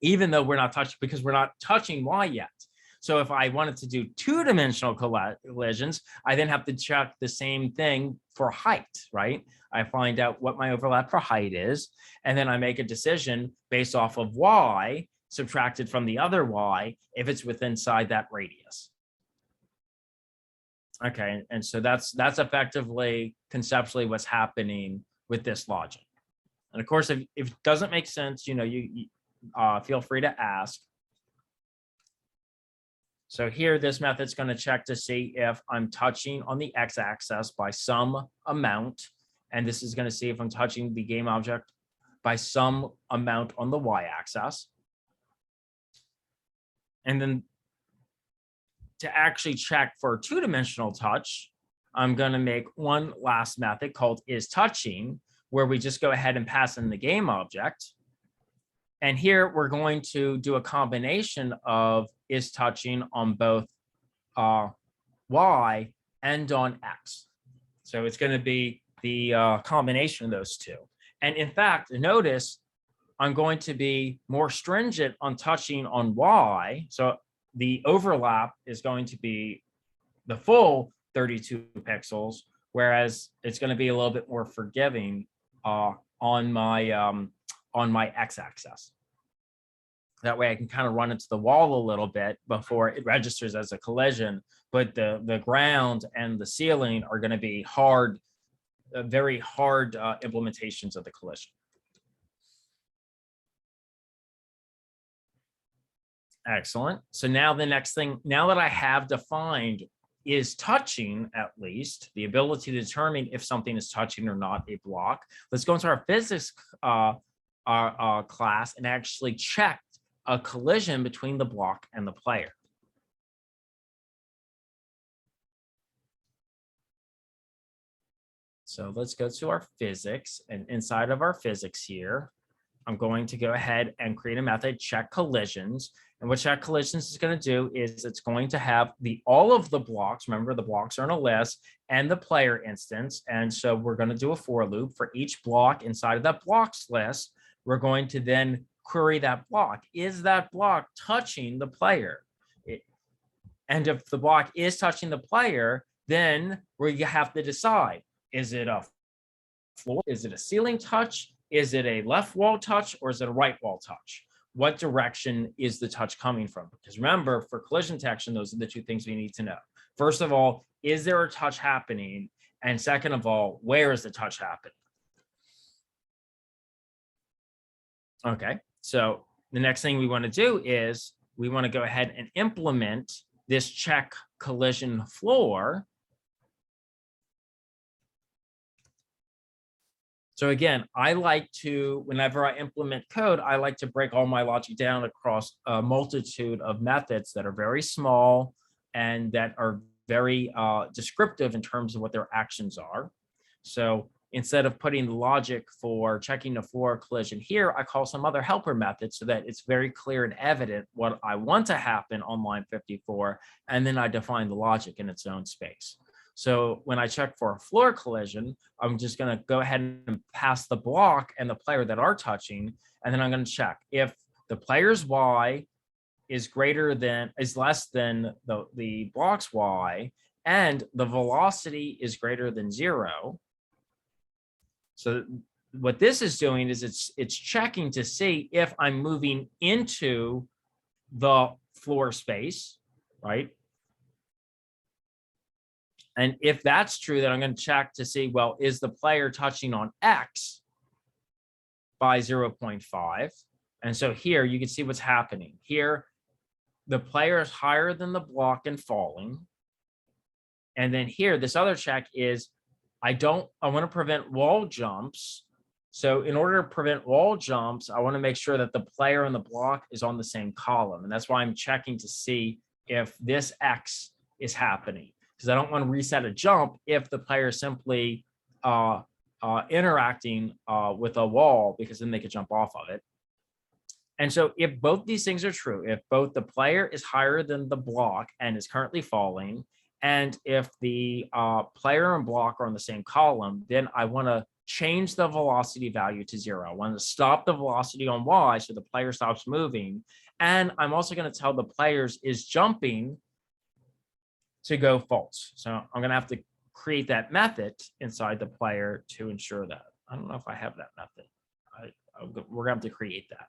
even though we're not touching, because we're not touching y yet. So if I wanted to do two-dimensional collisions, I then have to check the same thing for height, right? I find out what my overlap for height is, and then I make a decision based off of y subtracted from the other y if it's within inside that radius. Okay, and so that's effectively conceptually what's happening with this logic. And of course, if it doesn't make sense, you know, you feel free to ask. So here, this method's going to check to see if I'm touching on the x-axis by some amount, and this is going to see if I'm touching the game object by some amount on the y-axis. And then to actually check for two-dimensional touch, I'm going to make one last method called isTouching, where we just go ahead and pass in the game object. And here we're going to do a combination of isTouching on both y and on x. So it's going to be the combination of those two. And in fact, notice I'm going to be more stringent on touching on y. So the overlap is going to be the full 32 pixels, whereas it's going to be a little bit more forgiving on my x-axis. That way I can kind of run into the wall a little bit before it registers as a collision, but the ground and the ceiling are going to be hard, very hard implementations of the collision. Excellent. So now the next thing, now that I have defined isTouching, at least the ability to determine if something is touching or not a block, let's go into our physics class and actually check a collision between the block and the player. So let's go to our physics, and inside of our physics here, I'm going to go ahead and create a method, check collisions. And what check collisions is going to do is it's going to have all of the blocks. Remember, the blocks are in a list and the player instance. And so we're going to do a for loop for each block inside of that blocks list. We're going to then query that block. Is that block touching the player? And if the block is touching the player, then we have to decide, is it a floor? Is it a ceiling touch? Is it a left wall touch, or is it a right wall touch? What direction is the touch coming from? Because remember, for collision detection, those are the two things we need to know. First of all, is there a touch happening? And second of all, where is the touch happening? Okay, so the next thing we want to do is we want to go ahead and implement this check collision floor. So again, I like to, whenever I implement code, I like to break all my logic down across a multitude of methods that are very small and that are very descriptive in terms of what their actions are. So instead of putting the logic for checking the floor collision here, I call some other helper method so that it's very clear and evident what I want to happen on line 54, and then I define the logic in its own space. So when I check for a floor collision, I'm just going to go ahead and pass the block and the player that are touching. And then I'm going to check if the player's Y is less than the block's Y, and the velocity is greater than 0. So what this is doing is it's checking to see if I'm moving into the floor space, right? And if that's true, then I'm going to check to see, well, is the player touching on X by 0.5? And so here you can see what's happening. Here, the player is higher than the block and falling. And then here, this other check is I want to prevent wall jumps. So in order to prevent wall jumps, I want to make sure that the player and the block is on the same column. And that's why I'm checking to see if this X is happening, because I don't want to reset a jump if the player is simply interacting with a wall, because then they could jump off of it. And so if both these things are true, if both the player is higher than the block and is currently falling, and if the player and block are on the same column, then I want to change the velocity value to 0. I want to stop the velocity on Y so the player stops moving. And I'm also going to tell the players is jumping to go false. So I'm going to have to create that method inside the player to ensure that. I don't know if I have that method. We're going to have to create that.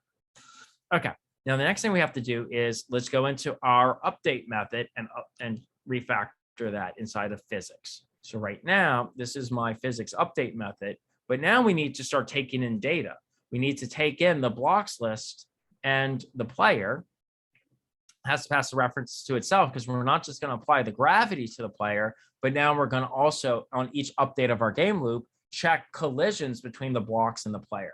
Okay. Now, the next thing we have to do is let's go into our update method and refactor that inside of physics. So right now, this is my physics update method, but now we need to start taking in data. We need to take in the blocks list, and the player has to pass the reference to itself, because we're not just going to apply the gravity to the player, but now we're going to also, on each update of our game loop, check collisions between the blocks and the player.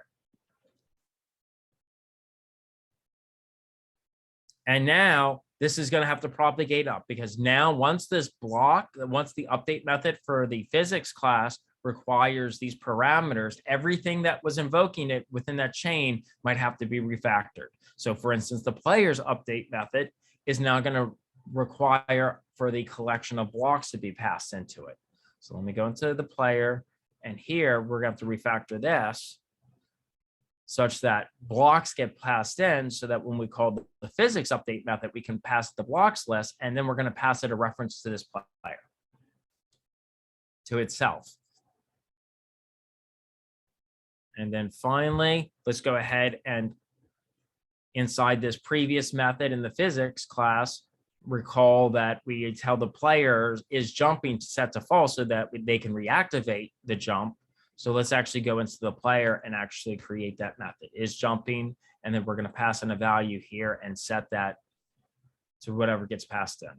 And now this is going to have to propagate up, because now once the update method for the physics class requires these parameters, everything that was invoking it within that chain might have to be refactored. So for instance, the player's update method is now going to require for the collection of blocks to be passed into it. So let me go into the player, and here we're going to have to refactor this such that blocks get passed in, so that when we call the physics update method, we can pass the blocks list, and then we're going to pass it a reference to this player, to itself. And then finally, let's go ahead and inside this previous method in the physics class, recall that we tell the player is jumping to set to false so that they can reactivate the jump. So let's actually go into the player and actually create that method, is jumping, and then we're going to pass in a value here and set that to whatever gets passed in.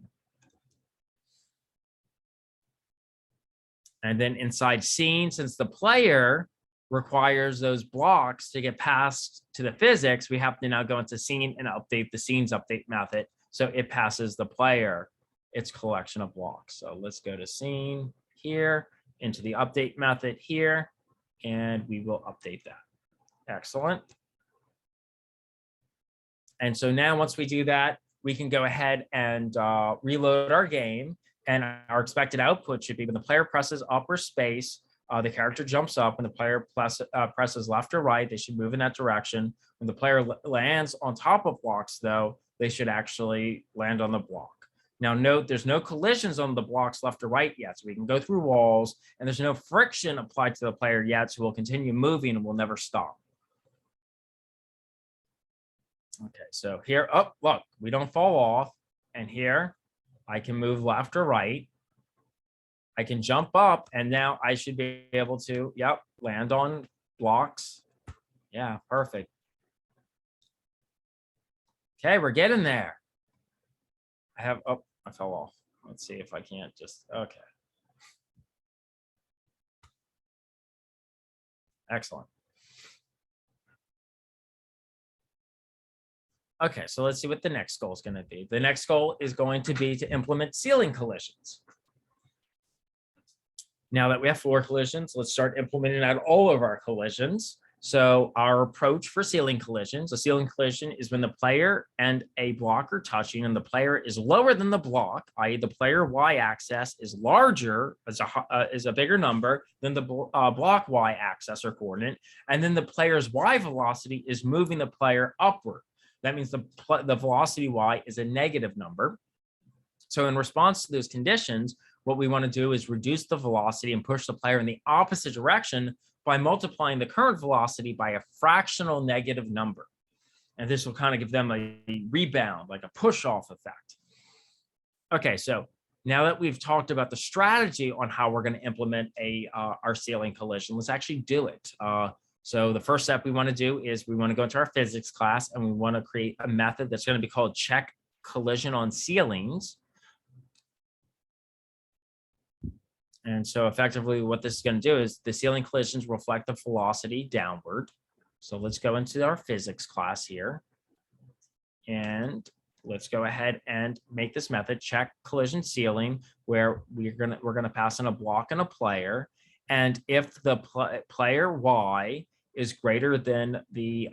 And then inside scene, since the player requires those blocks to get passed to the physics, we have to now go into scene and update the scenes update method, so it passes the player its collection of blocks. So let's go to scene here, into the update method here, and we will update that. Excellent. And so now once we do that, we can go ahead and reload our game, and our expected output should be when the player presses up or space, the character jumps up. When the player presses left or right, they should move in that direction. When the player lands on top of blocks, though, they should actually land on the block. Now note, there's no collisions on the blocks left or right yet, so we can go through walls, and there's no friction applied to the player yet, so we'll continue moving and we'll never stop. Okay, so here, oh, look, we don't fall off, and here I can move left or right. I can jump up, and now I should be able to, yep, land on blocks. Yeah, perfect. Okay, we're getting there. Oh, I fell off. Let's see if I can't just, okay. Excellent. Okay, so let's see what the next goal is going to be. The next goal is going to be to implement ceiling collisions. Now that we have floor collisions, let's start implementing out all of our collisions. So our approach for ceiling collisions, a ceiling collision is when the player and a block are touching and the player is lower than the block, i.e. the player y-axis is larger, is a bigger number than the block y-axis or coordinate, and then the player's y velocity is moving the player upward. That means the velocity y is a negative number. So in response to those conditions, what we want to do is reduce the velocity and push the player in the opposite direction by multiplying the current velocity by a fractional negative number. And this will kind of give them a rebound, like a push-off effect. Okay, so now that we've talked about the strategy on how we're going to implement our ceiling collision, let's actually do it. So the first step we want to do is we want to go into our physics class and we want to create a method that's going to be called check collision on ceilings. And so effectively what this is going to do is the ceiling collisions reflect the velocity downward. So let's go into our physics class here. And let's go ahead and make this method check collision ceiling, where we're gonna pass in a block and a player. And if the player y is greater than the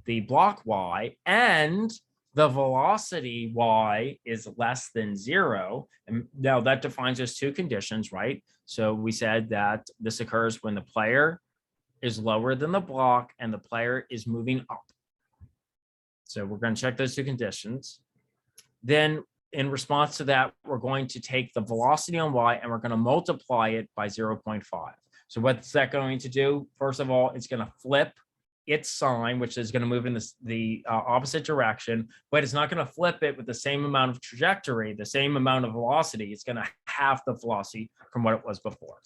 block y and the velocity y is less than 0. And now that defines those two conditions, right? So we said that this occurs when the player is lower than the block and the player is moving up. So we're going to check those two conditions. Then in response to that, we're going to take the velocity on y and we're going to multiply it by 0.5. So what's that going to do? First of all, it's going to flip its sign, which is going to move in the opposite direction, but it's not going to flip it with the same amount of trajectory, the same amount of velocity. It's going to halve the velocity from what it was before.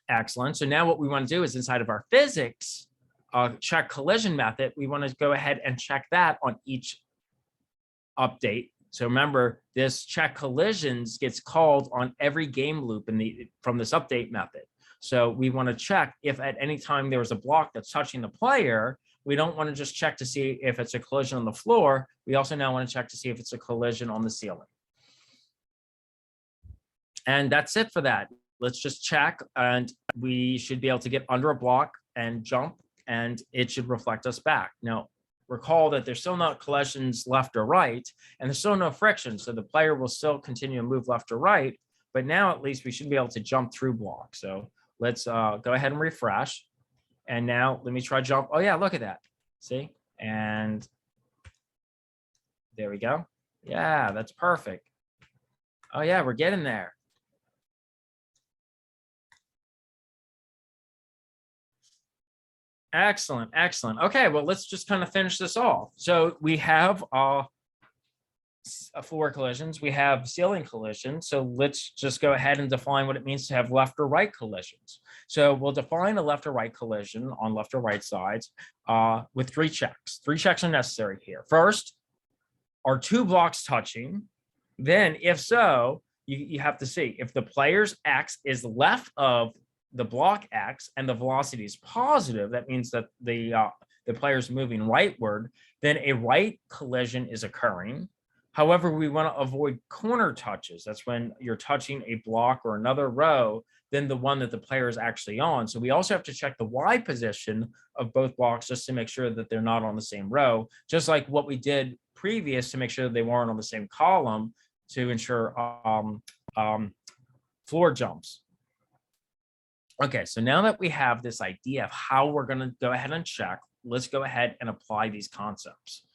Excellent. So now what we want to do is inside of our physics check collision method, we want to go ahead and check that on each update. So remember, this check collisions gets called on every game loop from this update method. So we want to check if at any time there was a block that's touching the player. We don't want to just check to see if it's a collision on the floor. We also now want to check to see if it's a collision on the ceiling. And that's it for that. Let's just check, and we should be able to get under a block and jump, and it should reflect us back. Now, recall that there's still not collisions left or right, and there's still no friction. So the player will still continue to move left or right, but now at least we should be able to jump through blocks. So let's go ahead and refresh. And now let me try jump. Oh yeah, look at that. See? And there we go. Yeah, that's perfect. Oh yeah, we're getting there. Excellent, excellent. Okay, well, let's just kind of finish this off. So we have floor collisions, we have ceiling collisions. So let's just go ahead and define what it means to have left or right collisions. So we'll define a left or right collision on left or right sides with 3 checks. 3 checks are necessary here. First, are 2 blocks touching? Then if so, you have to see if the player's X is left of the block X and the velocity is positive, that means that the player's moving rightward, then a right collision is occurring. However, we want to avoid corner touches. That's when you're touching a block or another row than the one that the player is actually on. So we also have to check the Y position of both blocks just to make sure that they're not on the same row, just like what we did previous to make sure that they weren't on the same column to ensure floor jumps. Okay, so now that we have this idea of how we're going to go ahead and check, let's go ahead and apply these concepts.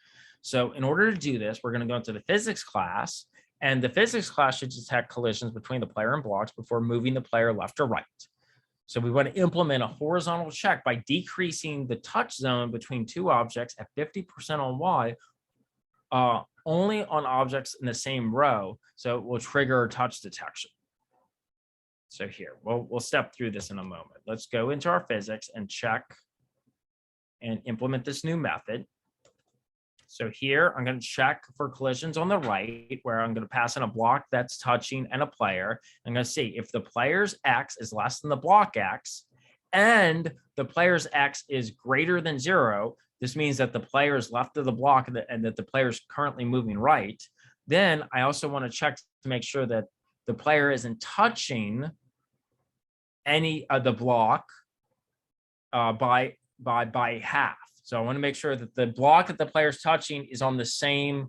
So in order to do this, we're going to go into the physics class, and the physics class should detect collisions between the player and blocks before moving the player left or right. So we want to implement a horizontal check by decreasing the touch zone between 2 objects at 50% on Y, only on objects in the same row, so it will trigger touch detection. So here, we'll step through this in a moment. Let's go into our physics and check and implement this new method. So here, I'm going to check for collisions on the right, where I'm going to pass in a block that's touching and a player. I'm going to see if the player's X is less than the block X and the player's X is greater than 0. This means that the player is left of the block and that the player is currently moving right. Then I also want to check to make sure that the player isn't touching any of the block by half. So I want to make sure that the block that the player is touching is on the same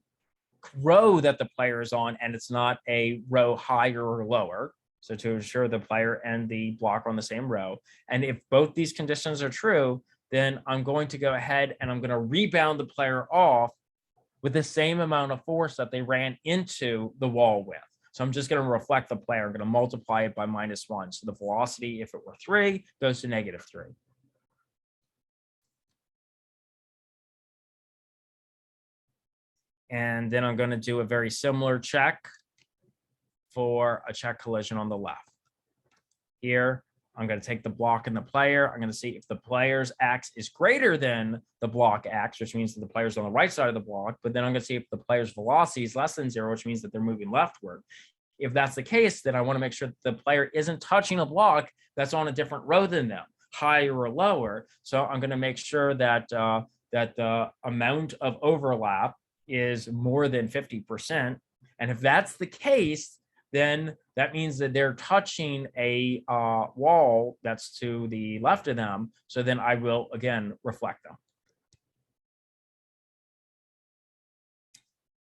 row that the player is on, and it's not a row higher or lower. So to ensure the player and the block are on the same row. And if both these conditions are true, then I'm going to go ahead and I'm going to rebound the player off with the same amount of force that they ran into the wall with. So I'm just going to reflect the player. I'm going to multiply it by -1. So the velocity, if it were 3, goes to -3. And then I'm going to do a very similar check for a check collision on the left. Here, I'm going to take the block and the player. I'm going to see if the player's X is greater than the block X, which means that the player's on the right side of the block. But then I'm going to see if the player's velocity is less than 0, which means that they're moving leftward. If that's the case, then I want to make sure that the player isn't touching a block that's on a different row than them, higher or lower. So I'm going to make sure that that the amount of overlap is more than 50%. And if that's the case, then that means that they're touching a wall that's to the left of them. So then I will, again, reflect them.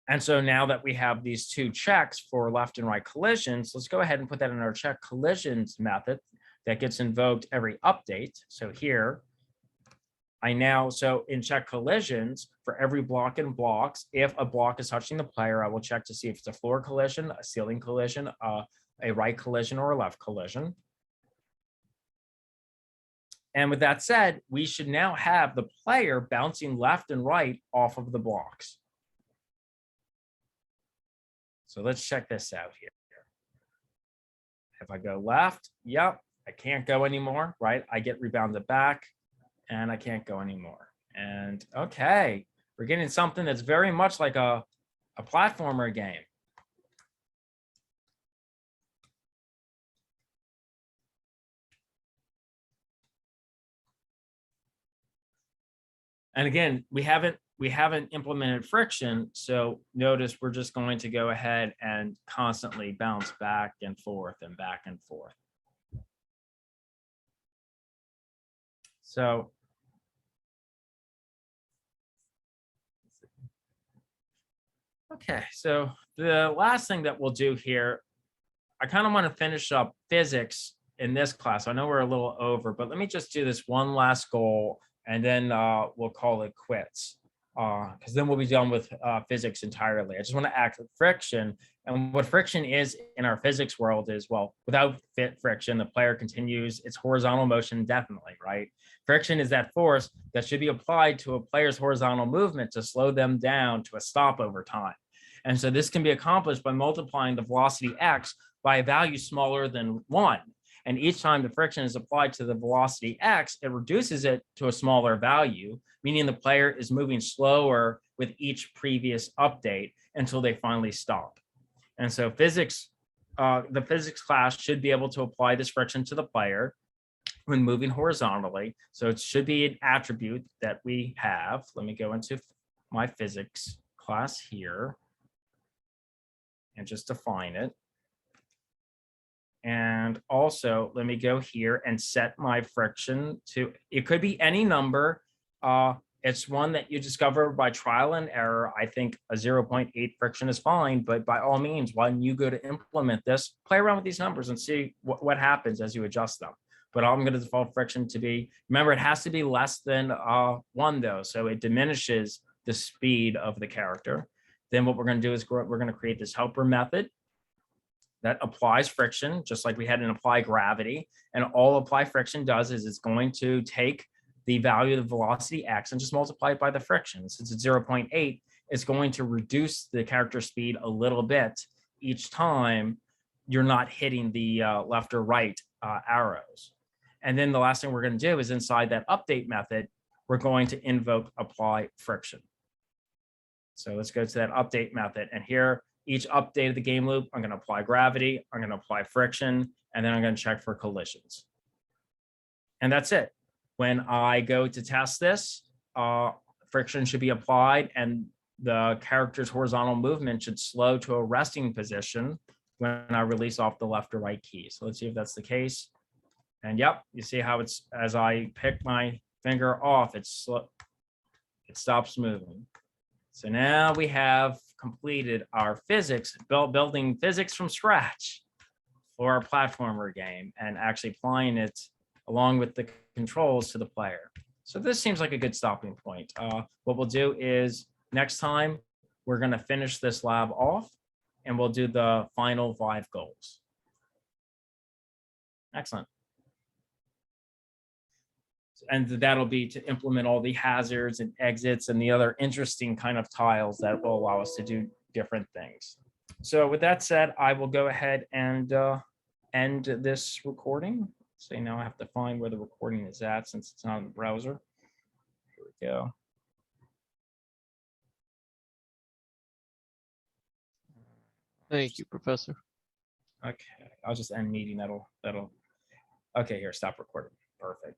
And so now that we have these two checks for left and right collisions, let's go ahead and put that in our check collisions method that gets invoked every update. So here, so in check collisions, for every block in blocks, if a block is touching the player, I will check to see if it's a floor collision, a ceiling collision, a right collision, or a left collision. And with that said, we should now have the player bouncing left and right off of the blocks. So let's check this out here. If I go left, yep, I can't go anymore, right? I get rebounded back and I can't go anymore. And okay, we're getting something that's very much like a platformer game. And again, we haven't implemented friction, so notice we're just going to go ahead and constantly bounce back and forth and back and forth. So okay, so the last thing that we'll do here, I kind of want to finish up physics in this class. I know we're a little over, but let me just do this one last goal, and then we'll call it quits, because then we'll be done with physics entirely. I just want to act with friction. And what friction is in our physics world is, well, without friction, the player continues its horizontal motion indefinitely, right? Friction is that force that should be applied to a player's horizontal movement to slow them down to a stop over time. And so this can be accomplished by multiplying the velocity x by a value smaller than 1. And each time the friction is applied to the velocity x, it reduces it to a smaller value, meaning the player is moving slower with each previous update until they finally stop. And so the physics class should be able to apply this friction to the player when moving horizontally. So it should be an attribute that we have. Let me go into my physics class here and just define it. And also, let me go here and set my friction to, it could be any number. It's one that you discover by trial and error. I think a 0.8 friction is fine, but by all means, when you go to implement this, play around with these numbers and see what happens as you adjust them. But I'm going to default friction to be, remember, it has to be less than 1 though, so it diminishes the speed of the character. Then what we're going to do is we're going to create this helper method that applies friction, just like we had in apply gravity. And all apply friction does is it's going to take the value of the velocity x and just multiply it by the friction. Since it's 0.8, it's going to reduce the character speed a little bit each time you're not hitting the left or right arrows. And then the last thing we're going to do is inside that update method, we're going to invoke apply friction. So let's go to that update method. And here, each update of the game loop, I'm going to apply gravity, I'm going to apply friction, and then I'm going to check for collisions. And that's it. When I go to test this, friction should be applied and the character's horizontal movement should slow to a resting position when I release off the left or right key. So let's see if that's the case. And yep, you see how it's, as I pick my finger off, it stops moving. So now we have completed our physics, building physics from scratch for our platformer game and actually applying it along with the controls to the player. So this seems like a good stopping point. What we'll do is next time we're going to finish this lab off and we'll do the final 5 goals. Excellent. And that'll be to implement all the hazards and exits and the other interesting kind of tiles that will allow us to do different things. So with that said, I will go ahead and end this recording. So now I have to find where the recording is at since it's not in the browser. Here we go. Thank you, Professor. Okay, I'll just end meeting. That'll. Okay, here, stop recording. Perfect.